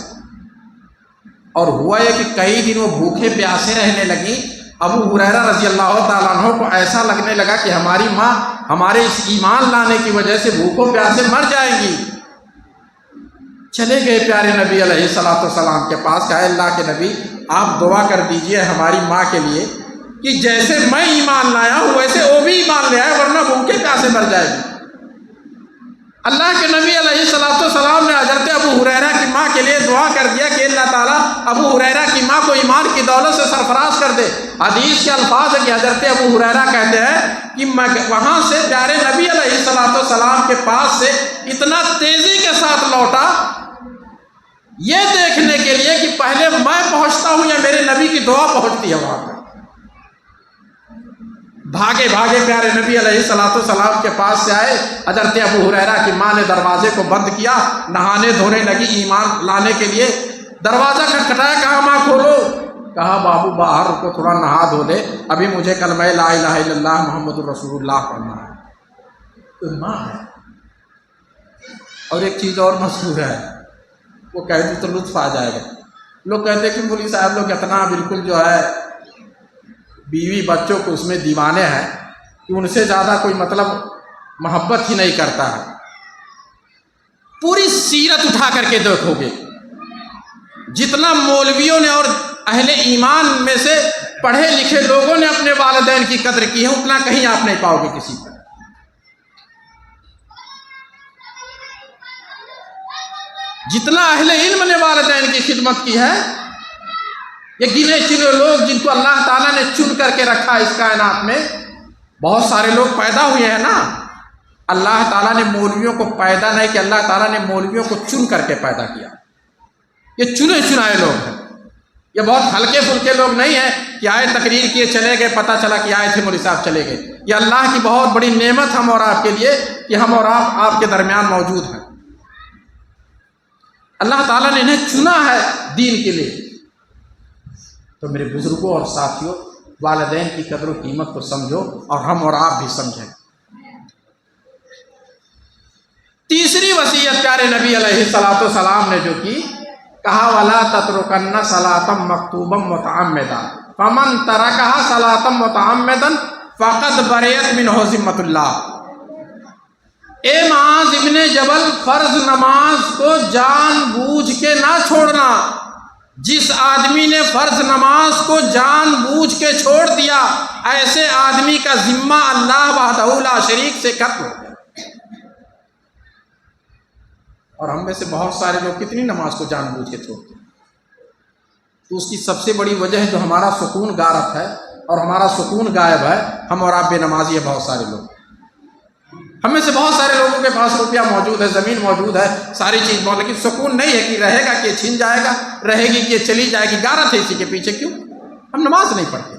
اور ہوا یہ کہ کئی دن وہ بھوکے پیاسے رہنے لگی۔ ابو ہریرہ رضی اللہ تعالیٰ عنہ کو ایسا لگنے لگا کہ ہماری ماں ہمارے اس ایمان لانے کی وجہ سے بھوکوں پیاسے مر جائیں گی۔ چلے گئے پیارے نبی علیہ الصلوۃ والسلام کے پاس، کہا اللہ کے نبی آپ دعا کر دیجئے ہماری ماں کے لیے کہ جیسے میں ایمان لایا ہوں ویسے وہ بھی ایمان لے آئے، ورنہ بھوکے پیاسے مر جائے گی۔ اللہ کے نبی علیہ الصلوۃ والسلام نے حضرت ابو ہریرہ کی ماں کے لیے دعا کر دیا کہ اللہ تعالیٰ ابو ہریرہ کی ماں کو ایمان کی دولت سے سرفراز کر دے۔ حدیث کے الفاظ ہے کہ حضرت ابو ہریرہ کہتے ہیں کہ میں وہاں سے پیارے نبی علیہ الصلوۃ والسلام کے پاس سے اتنا تیزی کے ساتھ لوٹا یہ دیکھنے کے لیے کہ پہلے میں پہنچتا ہوں یا میرے نبی کی دعا پہنچتی ہے وہاں پر۔ بھاگے بھاگے پیارے نبی علیہ الصلوۃ والسلام کے پاس سے آئے۔ حضرت ابو ہریرہ کی ماں نے دروازے کو بند کیا، نہانے دھونے لگی ایمان لانے کے لیے۔ دروازہ کھٹکھٹایا، کہا ماں کھولو، کہا بابو باہر رکو، تھوڑا نہا دھو لے، ابھی مجھے کلمہ لا الہ الا اللہ محمد الرسول اللہ پڑھنا ہے۔ تو ماں ہے۔ اور ایک چیز اور مشہور ہے، وہ کہتی تو لطف آ جائے گا، لوگ کہتے ہیں کہ مولوی صاحب لوگ اتنا بالکل جو ہے بیوی بچوں کو اس میں دیوانے ہیں کہ ان سے زیادہ کوئی مطلب محبت ہی نہیں کرتا ہے۔ پوری سیرت اٹھا کر کے دیکھو گے، جتنا مولویوں نے اور اہل ایمان میں سے پڑھے لکھے لوگوں نے اپنے والدین کی قدر کی ہے، اتنا کہیں آپ نہیں پاؤ گے کسی کو۔ جتنا اہل علم نے والدین کی خدمت کی ہے، یہ گنے چنے لوگ جن کو اللہ تعالیٰ نے چن کر کے رکھا اس کائنات میں، بہت سارے لوگ پیدا ہوئے ہیں نا، اللہ تعالیٰ نے مولویوں کو پیدا نہیں کیا، اللہ تعالیٰ نے مولویوں کو چن کر کے پیدا کیا۔ یہ چنے چنائے لوگ ہیں، یہ بہت ہلکے پھلکے لوگ نہیں ہیں کہ آئے تقریر کیے چلے گئے، پتہ چلا کہ آئے تھے مولوی صاحب چلے گئے۔ یہ اللہ کی بہت بڑی نعمت ہم اور آپ کے لیے کہ ہم اور آپ کے درمیان موجود ہیں۔ اللہ تعالیٰ نے انہیں چنا ہے دین کے لیے۔ تو میرے بزرگوں اور ساتھیوں، والدین کی قدر و قیمت کو سمجھو، اور ہم اور آپ بھی سمجھیں۔ تیسری وصیت پیارے نبی علیہ الصلوۃ والسلام نے جو کی، کہا وَلَا تَتْرُكَنَّ صَلَاةً مَكْتُوبًا مُتَعَمِّدًا فَمَن تَرَكَهَا صَلَاةً مُتَعَمِّدًا فَقَدْ بَرِئَتْ مِنْهُ ذِمَّةُ اللَّهِ۔ اے معاذ ابن جبل، فرض نماز کو جان بوجھ کے نہ چھوڑنا۔ جس آدمی نے فرض نماز کو جان بوجھ کے چھوڑ دیا، ایسے آدمی کا ذمہ اللہ وحدہ لا شریک سے ختم ہو گیا۔ اور ہم میں سے بہت سارے لوگ کتنی نماز کو جان بوجھ کے چھوڑتے ہیں، تو اس کی سب سے بڑی وجہ ہے جو ہمارا سکون غارت ہے اور ہمارا سکون غائب ہے۔ ہم اور آپ بے نمازی ہیں، بہت سارے لوگ، ہم میں سے بہت سارے لوگوں کے پاس روپیہ موجود ہے، زمین موجود ہے، ساری چیز موجود، لیکن سکون نہیں ہے کہ رہے گا کہ چھن جائے گا، رہے گی کہ چلی جائے گی، غارت ہے اسی کے پیچھے۔ کیوں؟ ہم نماز نہیں پڑھتے۔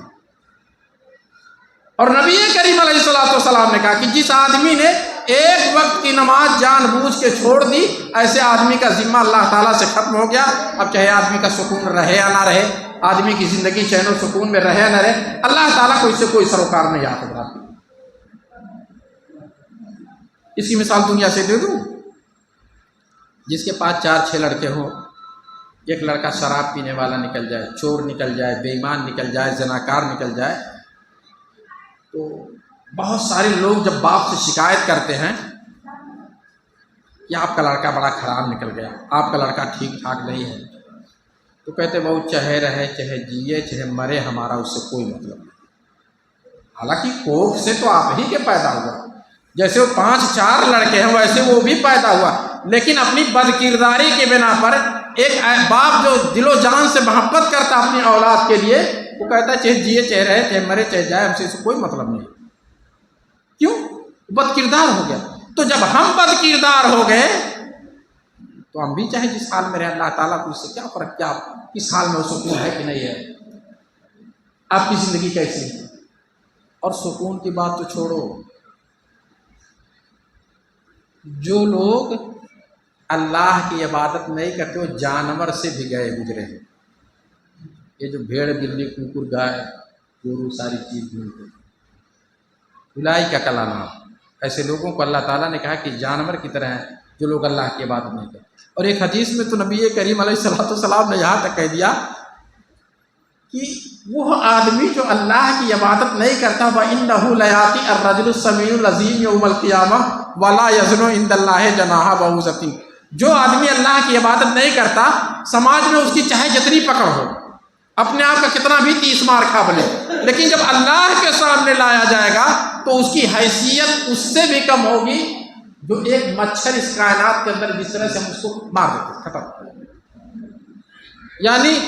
اور نبی کریم علیہ الصلوۃ والسلام نے کہا کہ جس آدمی نے ایک وقت کی نماز جان بوجھ کے چھوڑ دی، ایسے آدمی کا ذمہ اللہ تعالیٰ سے ختم ہو گیا۔ اب چاہے آدمی کا سکون رہے یا نہ رہے، آدمی کی زندگی چین و سکون میں رہے یا نہ رہے، اللہ تعالیٰ کو اس سے کوئی سروکار نہیں آ سکتا۔ اس کی مثال دنیا سے دے دوں، جس کے پاس 4-6 لڑکے ہوں، ایک لڑکا شراب پینے والا نکل جائے، چور نکل جائے، بے ایمان نکل جائے، زناکار نکل جائے، تو بہت سارے لوگ جب باپ سے شکایت کرتے ہیں کہ آپ کا لڑکا بڑا خراب نکل گیا، آپ کا لڑکا ٹھیک ٹھاک نہیں ہے، تو کہتے بہو چاہے رہے چاہے جیے چاہے مرے، ہمارا اس سے کوئی مطلب نہیں۔ حالانکہ کوکھ سے تو آپ ہی کے پیدا ہوا، جیسے وہ 5-4 لڑکے ہیں ویسے وہ بھی پیدا ہوا، لیکن اپنی بد کرداری کی بنا پر ایک باپ جو دل و جان سے محبت کرتا اپنی اولاد کے لیے، وہ کہتا ہے چاہے جیے چاہے رہے چاہے مرے چاہے جائے، ہم سے اسے کوئی مطلب نہیں۔ کیوں؟ بد کردار ہو گیا۔ تو جب ہم بد کردار ہو گئے تو ہم بھی چاہے جس حال میں رہے، اللہ تعالیٰ کو اس سے کیا فرق، کیا کس حال میں سکون ہے کہ نہیں ہے، آپ کی زندگی کیسی ہے۔ اور سکون کی بات تو چھوڑو، جو لوگ اللہ کی عبادت نہیں کرتے وہ جانور سے بھی گئے گزرے ہیں۔ یہ جو بھیڑ بلی ککر گائے گورو ساری چیز ڈھونڈتے، اولئک کا کلام، ایسے لوگوں کو اللہ تعالیٰ نے کہا کہ جانور کی طرح ہیں جو لوگ اللہ کی عبادت نہیں کرتے۔ اور ایک حدیث میں تو نبی کریم علیہ الصلوۃ والسلام نے یہاں تک کہہ دیا کہ وہ آدمی جو اللہ کی عبادت نہیں کرتا، وَإِنَّهُ لَيَأْتِي الرَّجُلُ السَّمِيعُ الْعَظِيمُ يَوْمَ الْقِيَامَةِ وَلَا يَزْنُ عِندَ اللَّهِ جَنَاحَ بَعُوضَةٍ۔ جو آدمی اللہ کی عبادت نہیں کرتا، سماج میں اس کی چاہے جتنی پکڑ ہو، اپنے آپ کا کتنا بھی 30 مار کھا بلے، لیکن جب اللہ کے سامنے لایا جائے گا تو اس کی حیثیت اس سے بھی کم ہوگی جو ایک مچھر اس کائنات کے اندر جس طرح سے ہم اس کو مار دیتے، ختم۔ یعنی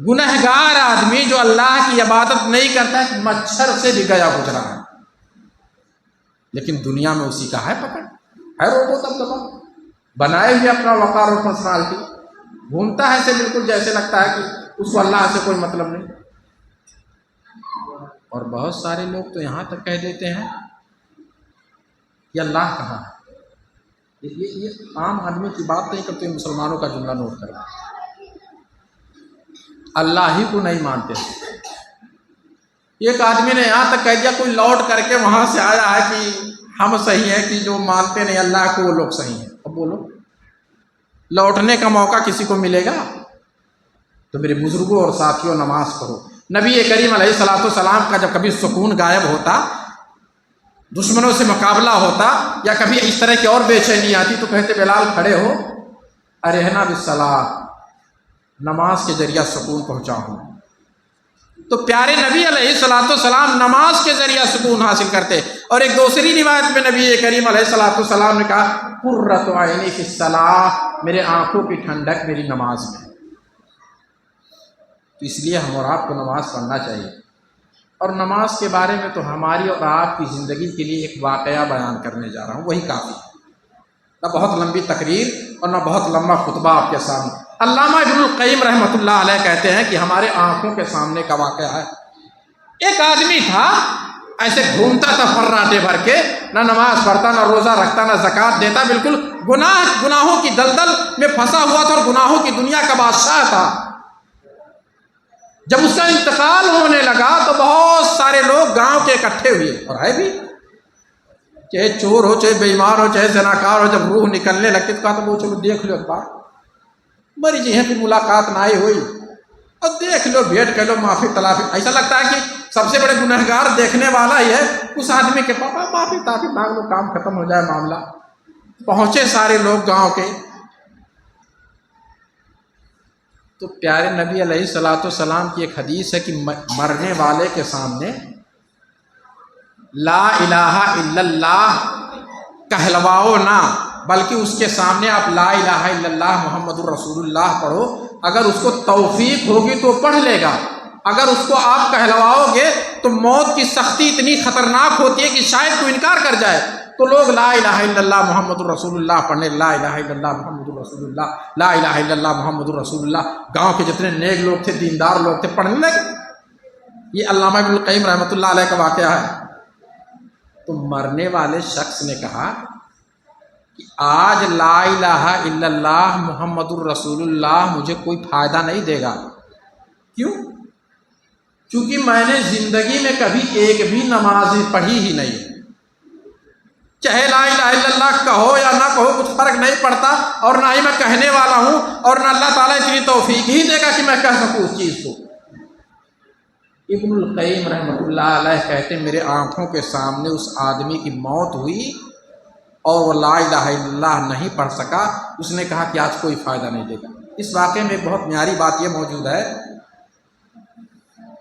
گنہگار آدمی جو اللہ کی عبادت نہیں کرتا ہے، مچھر سے بھی گیا گزرا ہے، لیکن دنیا میں اسی کا ہے پکڑ، ہے روبو دبدبا بنائے ہوئے اپنا وقار اور پرسنالٹی، گھومتا ہے ایسے بالکل جیسے لگتا ہے کہ اس کو اللہ سے کوئی مطلب نہیں۔ اور بہت سارے لوگ تو یہاں تک کہہ دیتے ہیں کہ اللہ کہاں ہے، یہ عام آدمی کی بات نہیں کرتے، مسلمانوں کا جملہ نوٹ کرنا، اللہ ہی کو نہیں مانتے۔ ایک آدمی نے یہاں تک کہہ دیا کوئی لوٹ کر کے وہاں سے آیا ہے کہ ہم صحیح ہیں، کہ جو مانتے نہیں اللہ کو وہ لوگ صحیح ہیں۔ اب بولو لوٹنے کا موقع کسی کو ملے گا؟ تو میرے بزرگوں اور ساتھیوں نماز پڑھو۔ نبی کریم علیہ الصلوۃ والسلام کا جب کبھی سکون غائب ہوتا، دشمنوں سے مقابلہ ہوتا، یا کبھی اس طرح کی اور بے چینی آتی تو کہتے بلال کھڑے ہو، ارحنا بالصلاۃ، نماز کے ذریعہ سکون پہنچاؤ۔ تو پیارے نبی علیہ الصلوۃ والسلام نماز کے ذریعہ سکون حاصل کرتے۔ اور ایک دوسری روایت میں نبی کریم علیہ الصلوۃ والسلام نے کہا قرۃ عینی فی الصلاۃ، میرے آنکھوں کی ٹھنڈک میری نماز میں۔ تو اس لیے ہم اور آپ کو نماز پڑھنا چاہیے۔ اور نماز کے بارے میں تو ہماری اور آپ کی زندگی کے لیے ایک واقعہ بیان کرنے جا رہا ہوں، وہی کافی ہے، نہ بہت لمبی تقریر اور نہ بہت لمبا خطبہ آپ کے سامنے۔ علامہ ابن القیم رحمۃ اللہ علیہ کہتے ہیں کہ ہمارے آنکھوں کے سامنے کا واقعہ ہے۔ ایک آدمی تھا، ایسے گھومتا تھا فراٹے بھر کے، نہ نماز پڑھتا، نہ روزہ رکھتا، نہ زکوٰۃ دیتا، بالکل گناہوں کی دلدل میں پھنسا ہوا تھا اور گناہوں کی دنیا کا بادشاہ تھا۔ جب اس کا انتقال ہونے لگا تو بہت سارے لوگ گاؤں کے اکٹھے ہوئے، اور ہے بھی، چاہے چور ہو، چاہے بے ایمان ہو، چاہے زناکار ہو، جب روح نکلنے لگتی تو کہا تو وہ چلو دیکھ لو ایک بار، مری جی ہیں پھر ملاقات نہ آئی ہوئی، اور دیکھ لو، بھیٹ کر لو، معافی تلافی۔ ایسا لگتا ہے کہ سب سے بڑے گنہگار دیکھنے والا ہی ہے اس آدمی کے پاپا، معافی تلافی مانگ لو، کام ختم ہو جائے معاملہ۔ پہنچے سارے لوگ گاؤں کے، تو پیارے نبی علیہ الصلوۃ والسلام کی ایک حدیث ہے کہ مرنے والے کے سامنے لا الہ الا اللہ کہلواؤ نہ، بلکہ اس کے سامنے آپ لا الہ الا اللہ محمد الرسول اللہ پڑھو۔ اگر اس کو توفیق ہوگی تو پڑھ لے گا، اگر اس کو آپ کہلواؤ گے تو موت کی سختی اتنی خطرناک ہوتی ہے کہ شاید تو انکار کر جائے، تو لوگ لا الہ الا اللہ محمد الرسول اللہ پڑھنے، لا الہ الا اللہ محمد الرسول اللہ، لا الہ الا اللہ محمد الرسول اللہ۔ گاؤں کے جتنے نیک لوگ تھے، دیندار لوگ تھے، پڑھنے لگے۔ یہ علامہ ابن القیم رحمۃ اللہ علیہ کا واقعہ ہے۔ تو مرنے والے شخص نے کہا کہ آج لا الہ الا اللہ محمد الرسول اللہ مجھے کوئی فائدہ نہیں دے گا۔ کیوں؟ چونکہ میں نے زندگی میں کبھی ایک بھی نماز پڑھی ہی نہیں، چاہے لا الہ الا اللہ کہو یا نہ کہو کچھ فرق نہیں پڑتا، اور نہ ہی میں کہنے والا ہوں، اور نہ اللہ تعالیٰ اتنی توفیق ہی دے گا کہ میں کہہ سکوں اس چیز کو۔ ابن القیم رحمۃ اللہ علیہ کہتے ہیں میرے آنکھوں کے سامنے اس آدمی کی موت ہوئی اور وہ لا الہ الا اللہ نہیں پڑھ سکا۔ اس نے کہا کہ آج کوئی فائدہ نہیں دے گا۔ اس واقعے میں بہت معیاری بات یہ موجود ہے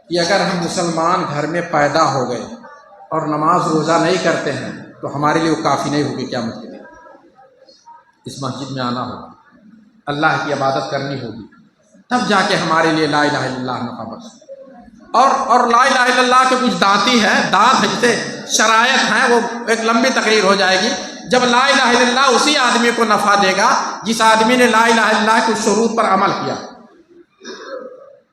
کہ اگر ہم مسلمان گھر میں پیدا ہو گئے اور نماز روزہ نہیں کرتے ہیں تو ہمارے لیے وہ کافی نہیں ہوگی قیامت کے دن۔ اس مسجد میں آنا ہوگا، اللہ کی عبادت کرنی ہوگی، تب جا کے ہمارے لیے لا الہ الا اللہ نفع بخش۔ اور لا الہ الا اللہ کے کچھ دانتی ہیں، دانت جیسے شرائط ہیں، وہ ایک لمبی تقریر ہو جائے گی۔ جب لا الہ الا اللہ اسی آدمی کو نفع دے گا جس آدمی نے لا الہ الا اللہ کے شروط پر عمل کیا۔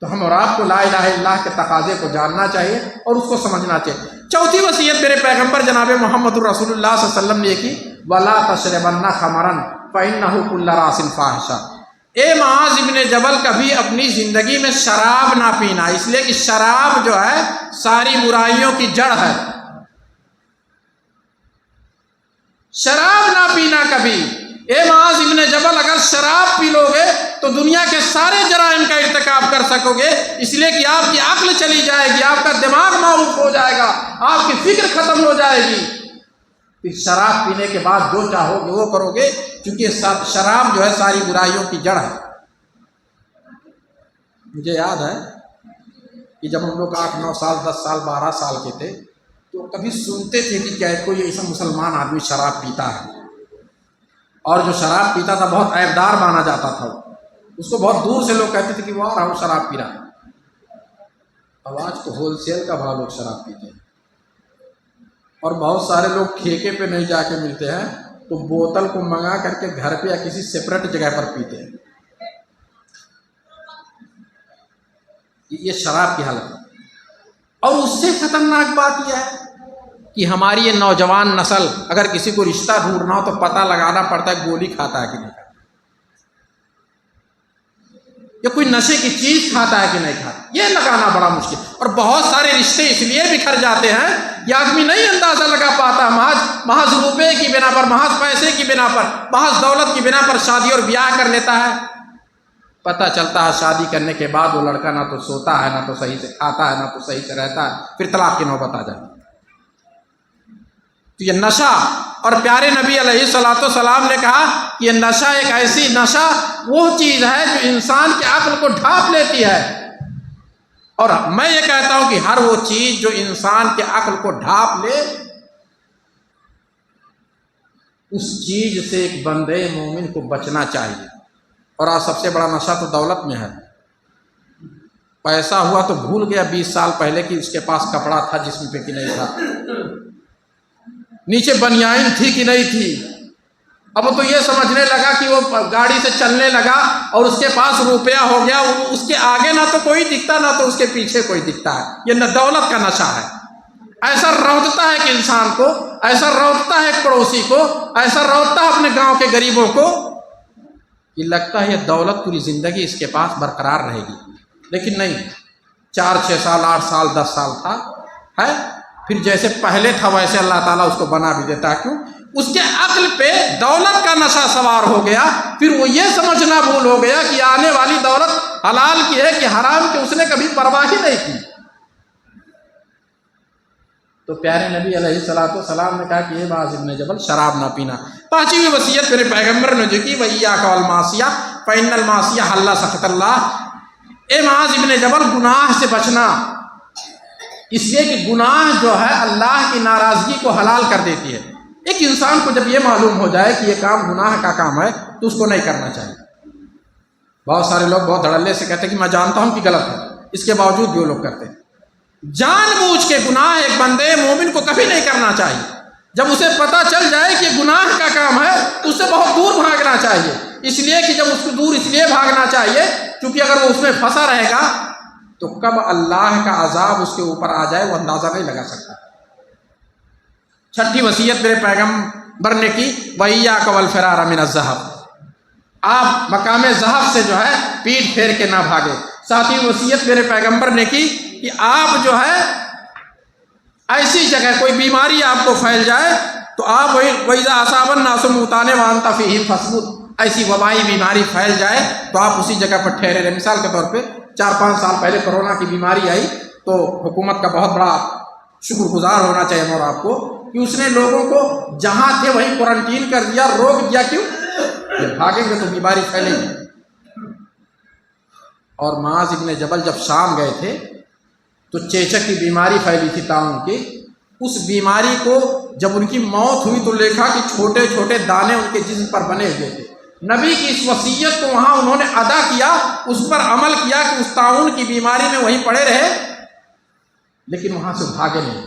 تو ہم اور آپ کو لا الہ الا اللہ کے تقاضے کو جاننا چاہیے اور اس کو سمجھنا چاہیے۔ چوتھی وصیت میرے پیغمبر جناب محمد الرسول اللہ صلی اللہ علیہ وسلم نے کی، وَلَا تَشْرَبَنَّ خَمْرًا فَإِنَّهُ كُلُّ رَأْسٍ فَاحِشَةٌ۔ اے معاذ ابن جبل، کبھی اپنی زندگی میں شراب نہ پینا، اس لیے کہ شراب جو ہے ساری برائیوں کی جڑ ہے۔ شراب نہ پینا کبھی۔ اے معاذ ابن جبل، اگر شراب پی لو گے تو دنیا کے سارے جرائم کا ارتکاب کر سکو گے، اس لیے کہ آپ کی عقل چلی جائے گی، آپ کا دماغ معروف ہو جائے گا، آپ کی فکر ختم ہو جائے گی۔ پھر شراب پینے کے بعد جو چاہو گے وہ کرو گے، کیونکہ شراب جو ہے ساری برائیوں کی جڑ ہے۔ مجھے یاد ہے کہ جب ہم لوگ 8 9 سال 10 سال 12 سال کے تھے تو کبھی سنتے تھے کہ کیا کوئی ایسا مسلمان آدمی شراب پیتا ہے، اور جو شراب پیتا تھا بہت عیبدار مانا جاتا تھا، اس کو بہت دور سے لوگ کہتے تھے کہ وہ آ رہا ہوں شراب پی رہا ہے۔ اب آج تو ہول سیل کا بھاؤ لوگ شراب پیتے ہیں، اور بہت سارے لوگ ٹھیکے پہ نہیں جا کے ملتے ہیں تو بوتل کو منگا کر کے گھر پہ یا کسی سپریٹ جگہ پر پیتے ہیں۔ یہ شراب کی حالت ہے۔ اور اس سے خطرناک بات یہ ہے کہ ہماری یہ نوجوان نسل اگر کسی کو رشتہ ڈھونڈنا ہو تو پتہ لگانا پڑتا ہے گولی کھاتا ہے کہ نہیں کھاتا، یا کوئی نشے کی چیز کھاتا ہے کہ نہیں کھاتا، یہ لگانا بڑا مشکل۔ اور بہت سارے رشتے اس لیے بکھر جاتے ہیں کہ آدمی نہیں اندازہ لگا پاتا، محض روپے کی بنا پر، محض پیسے کی بنا پر، محض دولت کی بنا پر شادی اور بیاہ کر لیتا ہے۔ پتہ چلتا ہے شادی کرنے کے بعد وہ لڑکا نہ تو سوتا ہے، نہ تو صحیح سے کھاتا ہے، نہ تو صحیح سے رہتا ہے، پھر طلاق کی نوبت آ جاتی ہے۔ تو یہ نشہ، اور پیارے نبی علیہ الصلوۃ والسلام نے کہا کہ یہ نشہ ایک ایسی نشہ وہ چیز ہے جو انسان کے عقل کو ڈھانپ لیتی ہے، اور میں یہ کہتا ہوں کہ ہر وہ چیز جو انسان کے عقل کو ڈھانپ لے، اس چیز سے ایک بندے مومن کو بچنا چاہیے۔ اور آج سب سے بڑا نشہ تو دولت میں ہے۔ پیسہ ہوا تو بھول گیا 20 سال پہلے کہ اس کے پاس کپڑا تھا جسم پہ کہ نہیں تھا، نیچے بنیان تھی کہ نہیں تھی، اب تو یہ سمجھنے لگا کہ وہ گاڑی سے چلنے لگا اور اس کے پاس روپیہ ہو گیا، اس کے آگے نہ تو کوئی دکھتا نہ تو اس کے پیچھے کوئی دکھتا ہے۔ یہ نہ دولت کا نشہ ہے، ایسا رودتا ہے کہ انسان کو، ایسا رودتا ہے ایک پڑوسی کو، ایسا رودتا ہے اپنے گاؤں کے غریبوں کو کہ لگتا ہے یہ دولت پوری زندگی اس کے پاس برقرار رہے گی، لیکن نہیں، 4 6 سال 8 سال 10 سال تھا ہے، پھر جیسے پہلے تھا ویسے اللہ تعالیٰ اس کو بنا بھی دیتا ہے۔ کیوں؟ اس کے عقل پہ دولت کا نشہ سوار ہو گیا، پھر وہ یہ سمجھنا بھول ہو گیا کہ آنے والی دولت حلال کی ہے کہ حرام کی، اس نے کبھی پرواہ ہی نہیں کی۔ تو پیارے نبی علیہ الصلوۃ والسلام نے کہا کہ اے معاذ ابن جبل شراب نہ پینا۔ 5ویں وصیت میرے پیغمبر نے جو کی وَإِيَّاكَ وَالْمَعْصِيَةَ فَإِنَّ الْمَعْصِيَةَ حَلَّ سَخَطَ اللَّهِ، اے معاذ ابن جبل گناہ سے بچنا، اس لیے کہ گناہ جو ہے اللہ کی ناراضگی کو حلال کر دیتی ہے۔ ایک انسان کو جب یہ معلوم ہو جائے کہ یہ کام گناہ کا کام ہے تو اس کو نہیں کرنا چاہیے۔ بہت سارے لوگ بہت دھڑلے سے کہتے ہیں کہ میں جانتا ہوں کہ غلط ہے، اس کے باوجود بھی وہ لوگ کرتے ہیں۔ جان بوجھ کے گناہ ایک بندے مومن کو کبھی نہیں کرنا چاہیے۔ جب اسے پتہ چل جائے کہ گناہ کا کام ہے تو اس سے بہت دور بھاگنا چاہیے، اس لیے کہ جب اس کو دور اس لیے بھاگنا چاہیے کیونکہ اگر وہ اس میں پھنسا رہے گا تو کب اللہ کا عذاب اس کے اوپر آ جائے وہ اندازہ نہیں لگا سکتا۔ 6ٹھی وصیت میرے پیغمبر نے کی وَإِيَّاكَ وَالْفِرَارَ مِنَ الذَّهَبِ، آپ مقام ذہب سے جو ہے پیٹ پھیر کے نہ بھاگے۔ 7ویں وصیت میرے پیغمبر نے کی کہ آپ جو ہے ایسی جگہ کوئی بیماری آپ کو پھیل جائے تو آپ وَإِذَا أَصَابَ النَّاسُ مُوتَانِ وَأَنْتَ فِيهِمْ فَاصْبِرْ، ایسی وبائی بیماری پھیل جائے تو آپ اسی جگہ پر ٹھہرے رہے۔ مثال کے طور پہ 4 5 سال پہلے کرونا کی بیماری آئی تو حکومت کا بہت بڑا شکر گزار ہونا چاہیے اور آپ کو کہ اس نے لوگوں کو جہاں تھے وہیں کوارنٹین کر دیا، روک دیا۔ کیوں؟ جب بھاگیں گے تو بیماری پھیلے گی۔ اور معاذ ابن جبل جب شام گئے تھے تو چیچک کی بیماری پھیلی تھی طاعون کی، اس بیماری کو جب ان کی موت ہوئی تو دیکھا کہ چھوٹے چھوٹے دانے ان کے جسم پر بنے ہوئے تھے۔ نبی کی اس وصیت کو وہاں انہوں نے ادا کیا، اس پر عمل کیا کہ اس طاعون کی بیماری میں وہیں پڑے رہے لیکن وہاں سے بھاگے نہیں۔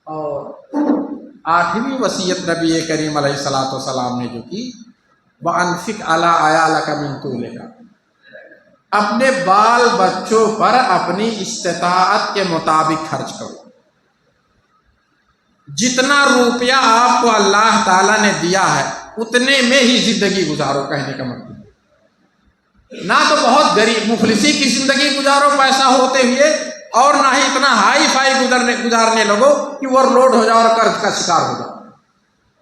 اور 8ویں وصیت نبی کریم علیہ الصلوۃ والسلام نے جو کی وَأَنفِقْ عَلَىٰ عَيَالِكَ مِن طُولِكَ، اپنے بال بچوں پر اپنی استطاعت کے مطابق خرچ کرو۔ جتنا روپیہ آپ کو اللہ تعالیٰ نے دیا ہے اتنے میں ہی زندگی گزارو، کہنے کا مطلب نہ تو بہت غریب مفلسی کی زندگی گزارو پیسہ ہوتے ہوئے، اور نہ ہی اتنا ہائی فائی گزارنے لگو کہ اوور لوڈ ہو جاؤ اور قرض کا شکار ہو جاؤ۔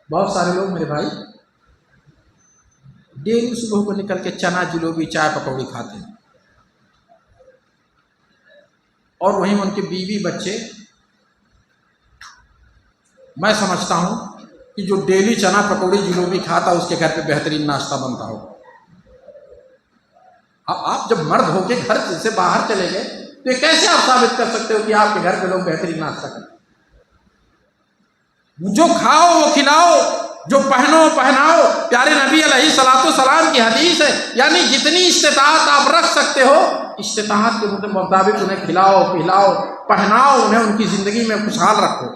بہت سارے لوگ میرے بھائی ڈیلی صبح کو نکل کے چنا جلوبی چائے پکوڑی کھاتے ہیں، اور وہیں ان کے بیوی بچے، میں سمجھتا ہوں کہ جو ڈیلی چنا پکوڑی جلوبی کھاتا اس کے گھر پہ بہترین ناشتہ بنتا ہو۔ اب آپ جب مرد ہو کے گھر سے باہر چلے گئے تو یہ کیسے آپ ثابت کر سکتے ہو کہ آپ کے گھر پہ لوگ بہترین ناشتہ کریں؟ جو کھاؤ وہ کھلاؤ، جو پہنو پہناؤ۔ پیارے نبی علیہ الصلوۃ والسلام کی حدیث ہے، یعنی جتنی استطاعت آپ رکھ سکتے ہو استطاعت کے مطابق انہیں کھلاؤ پلاؤ پہناؤ، انہیں ان کی زندگی میں خوشحال رکھو۔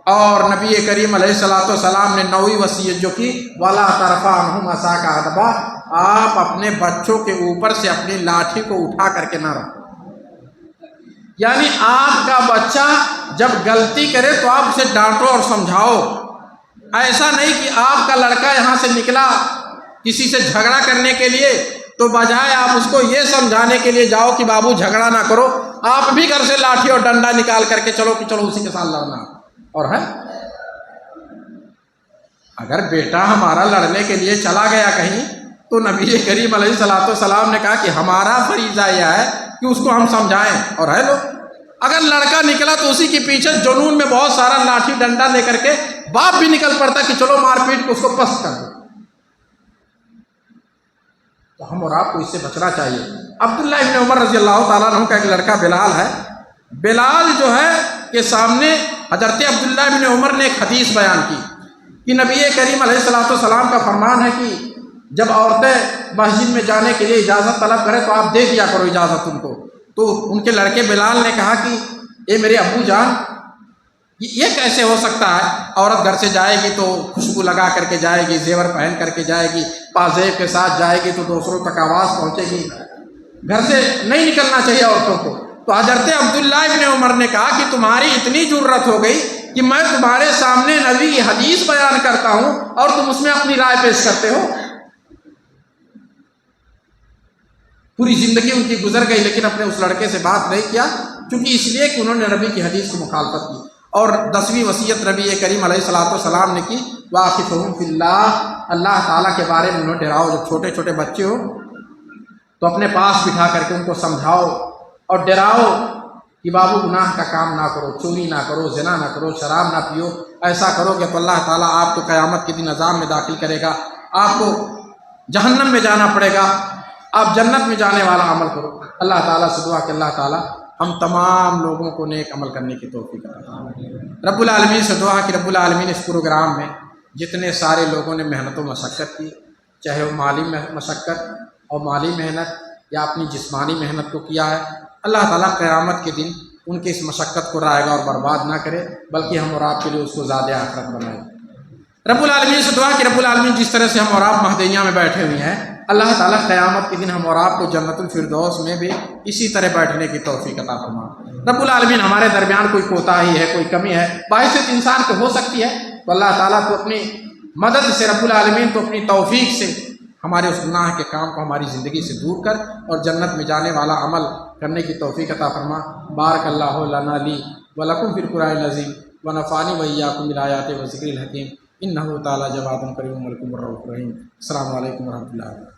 اور نبی کریم علیہ الصلوۃ والسلام نے 9ویں وصیت جو کی وَلَا تَرْفَعْ عَنْهُمْ عَصَاكَ عَدْبًا، آپ اپنے بچوں کے اوپر سے اپنی لاٹھی کو اٹھا کر کے نہ رکھو۔ یعنی آپ کا بچہ جب غلطی کرے تو آپ اسے ڈانٹو اور سمجھاؤ، ایسا نہیں کہ آپ کا لڑکا یہاں سے نکلا کسی سے جھگڑا کرنے کے لیے تو بجائے آپ اس کو یہ سمجھانے کے لیے جاؤ کہ بابو جھگڑا نہ کرو، آپ بھی گھر سے لاٹھی اور ڈنڈا نکال کر کے چلو کہ چلو اسی کے ساتھ لڑنا۔ اور ہے اگر بیٹا ہمارا لڑنے کے لیے چلا گیا کہیں تو نبی کریم علیہ الصلوۃ والسلام نے کہا کہ ہمارا فریضہ یہ ہے کہ اس کو ہم سمجھائیں۔ اور ہے لوگ اگر لڑکا نکلا تو اسی کے پیچھے جنون میں بہت سارا لاٹھی ڈنڈا لے کر کے باپ بھی نکل پڑتا کہ چلو مار پیٹ کو اس کو پست کر دو۔ تو ہم اور آپ کو اس سے بچنا چاہیے۔ عبداللہ ابن عمر رضی اللہ تعالیٰ عنہ کا ایک لڑکا بلال ہے، بلال جو ہے کہ سامنے حضرت عبداللہ ابن عمر نے ایک حدیث بیان کی کہ نبی کریم علیہ الصلوۃ والسلام کا فرمان ہے کہ جب عورتیں مسجد میں جانے کے لیے اجازت طلب کریں تو آپ دے دیا کرو اجازت ان کو۔ تو ان کے لڑکے بلال نے کہا کہ اے میرے ابو جان، یہ کیسے ہو سکتا ہے؟ عورت گھر سے جائے گی تو خوشبو لگا کر کے جائے گی، زیور پہن کر کے جائے گی، پازیب کے ساتھ جائے گی تو دوسروں تک آواز پہنچے گی، گھر سے نہیں نکلنا چاہیے عورتوں کو۔ تو حضرت عبداللہ ابن عمر نے کہا کہ تمہاری اتنی جرت ہو گئی کہ میں تمہارے سامنے نبی کی حدیث بیان کرتا ہوں اور تم اس میں اپنی رائے پیش کرتے ہو۔ پوری زندگی ان کی گزر گئی لیکن اپنے اس لڑکے سے بات نہیں کیا، کیونکہ اس لیے کہ انہوں نے نبی کی حدیث کی مخالفت کی۔ اور 10ویں وصیت نبی کریم علیہ الصلوۃ والسلام نے کی، واخفہم فی اللہ، اللہ تعالیٰ کے بارے میں انہیں ڈراؤ۔ جب چھوٹے چھوٹے بچے ہو تو اپنے پاس بٹھا کر کے ان کو سمجھاؤ اور ڈراؤ کہ بابو گناہ کا کام نہ کرو، چوری نہ کرو، زنا نہ کرو، شراب نہ پیو، ایسا کرو گے تو اللہ تعالیٰ آپ کو قیامت کے دن عذاب میں داخل کرے گا، آپ کو جہنم میں جانا پڑے گا، آپ جنت میں جانے والا عمل کرو۔ اللہ تعالیٰ سے دعا کہ اللہ تعالیٰ ہم تمام لوگوں کو نیک عمل کرنے کی توفیق عطا فرمائے۔ رب العالمین سے دعا کہ رب العالمین اس پروگرام میں جتنے سارے لوگوں نے محنت و مشقت کی، چاہے وہ مالی مشقت اور مالی محنت یا اپنی جسمانی محنت کو کیا ہے، اللہ تعالیٰ قیامت کے دن ان کی اس مشقت کو رائے گا اور برباد نہ کرے، بلکہ ہم اور آپ کے لیے اس کو زیادہ آخرت بنائے۔ رب العالمین سے دعا کہ رب العالمین جس طرح سے ہم اور آپ مہدیہ میں بیٹھے ہوئے ہیں، اللہ تعالیٰ قیامت کے دن ہم اور آپ کو جنت الفردوس میں بھی اسی طرح بیٹھنے کی توفیق عطا فرما۔ رب العالمین ہمارے درمیان کوئی کوتاہی ہے، کوئی کمی ہے، باعث انسان کو ہو سکتی ہے، تو اللہ تعالیٰ تو اپنی مدد سے، رب العالمین تو اپنی توفیق سے ہمارے اس گناہ کے کام کو ہماری زندگی سے دور کر اور جنت میں جانے والا عمل کرنے کی توفیق عطا فرما۔ بارک اللہ لنا لی ولکم فی القرآن العظیم ونفعنی وإیاکم بالآیات والذکر الحکیم، انہ تعالیٰ جواد کریم ملک الرحیم۔ السلام علیکم ورحمۃ اللہ۔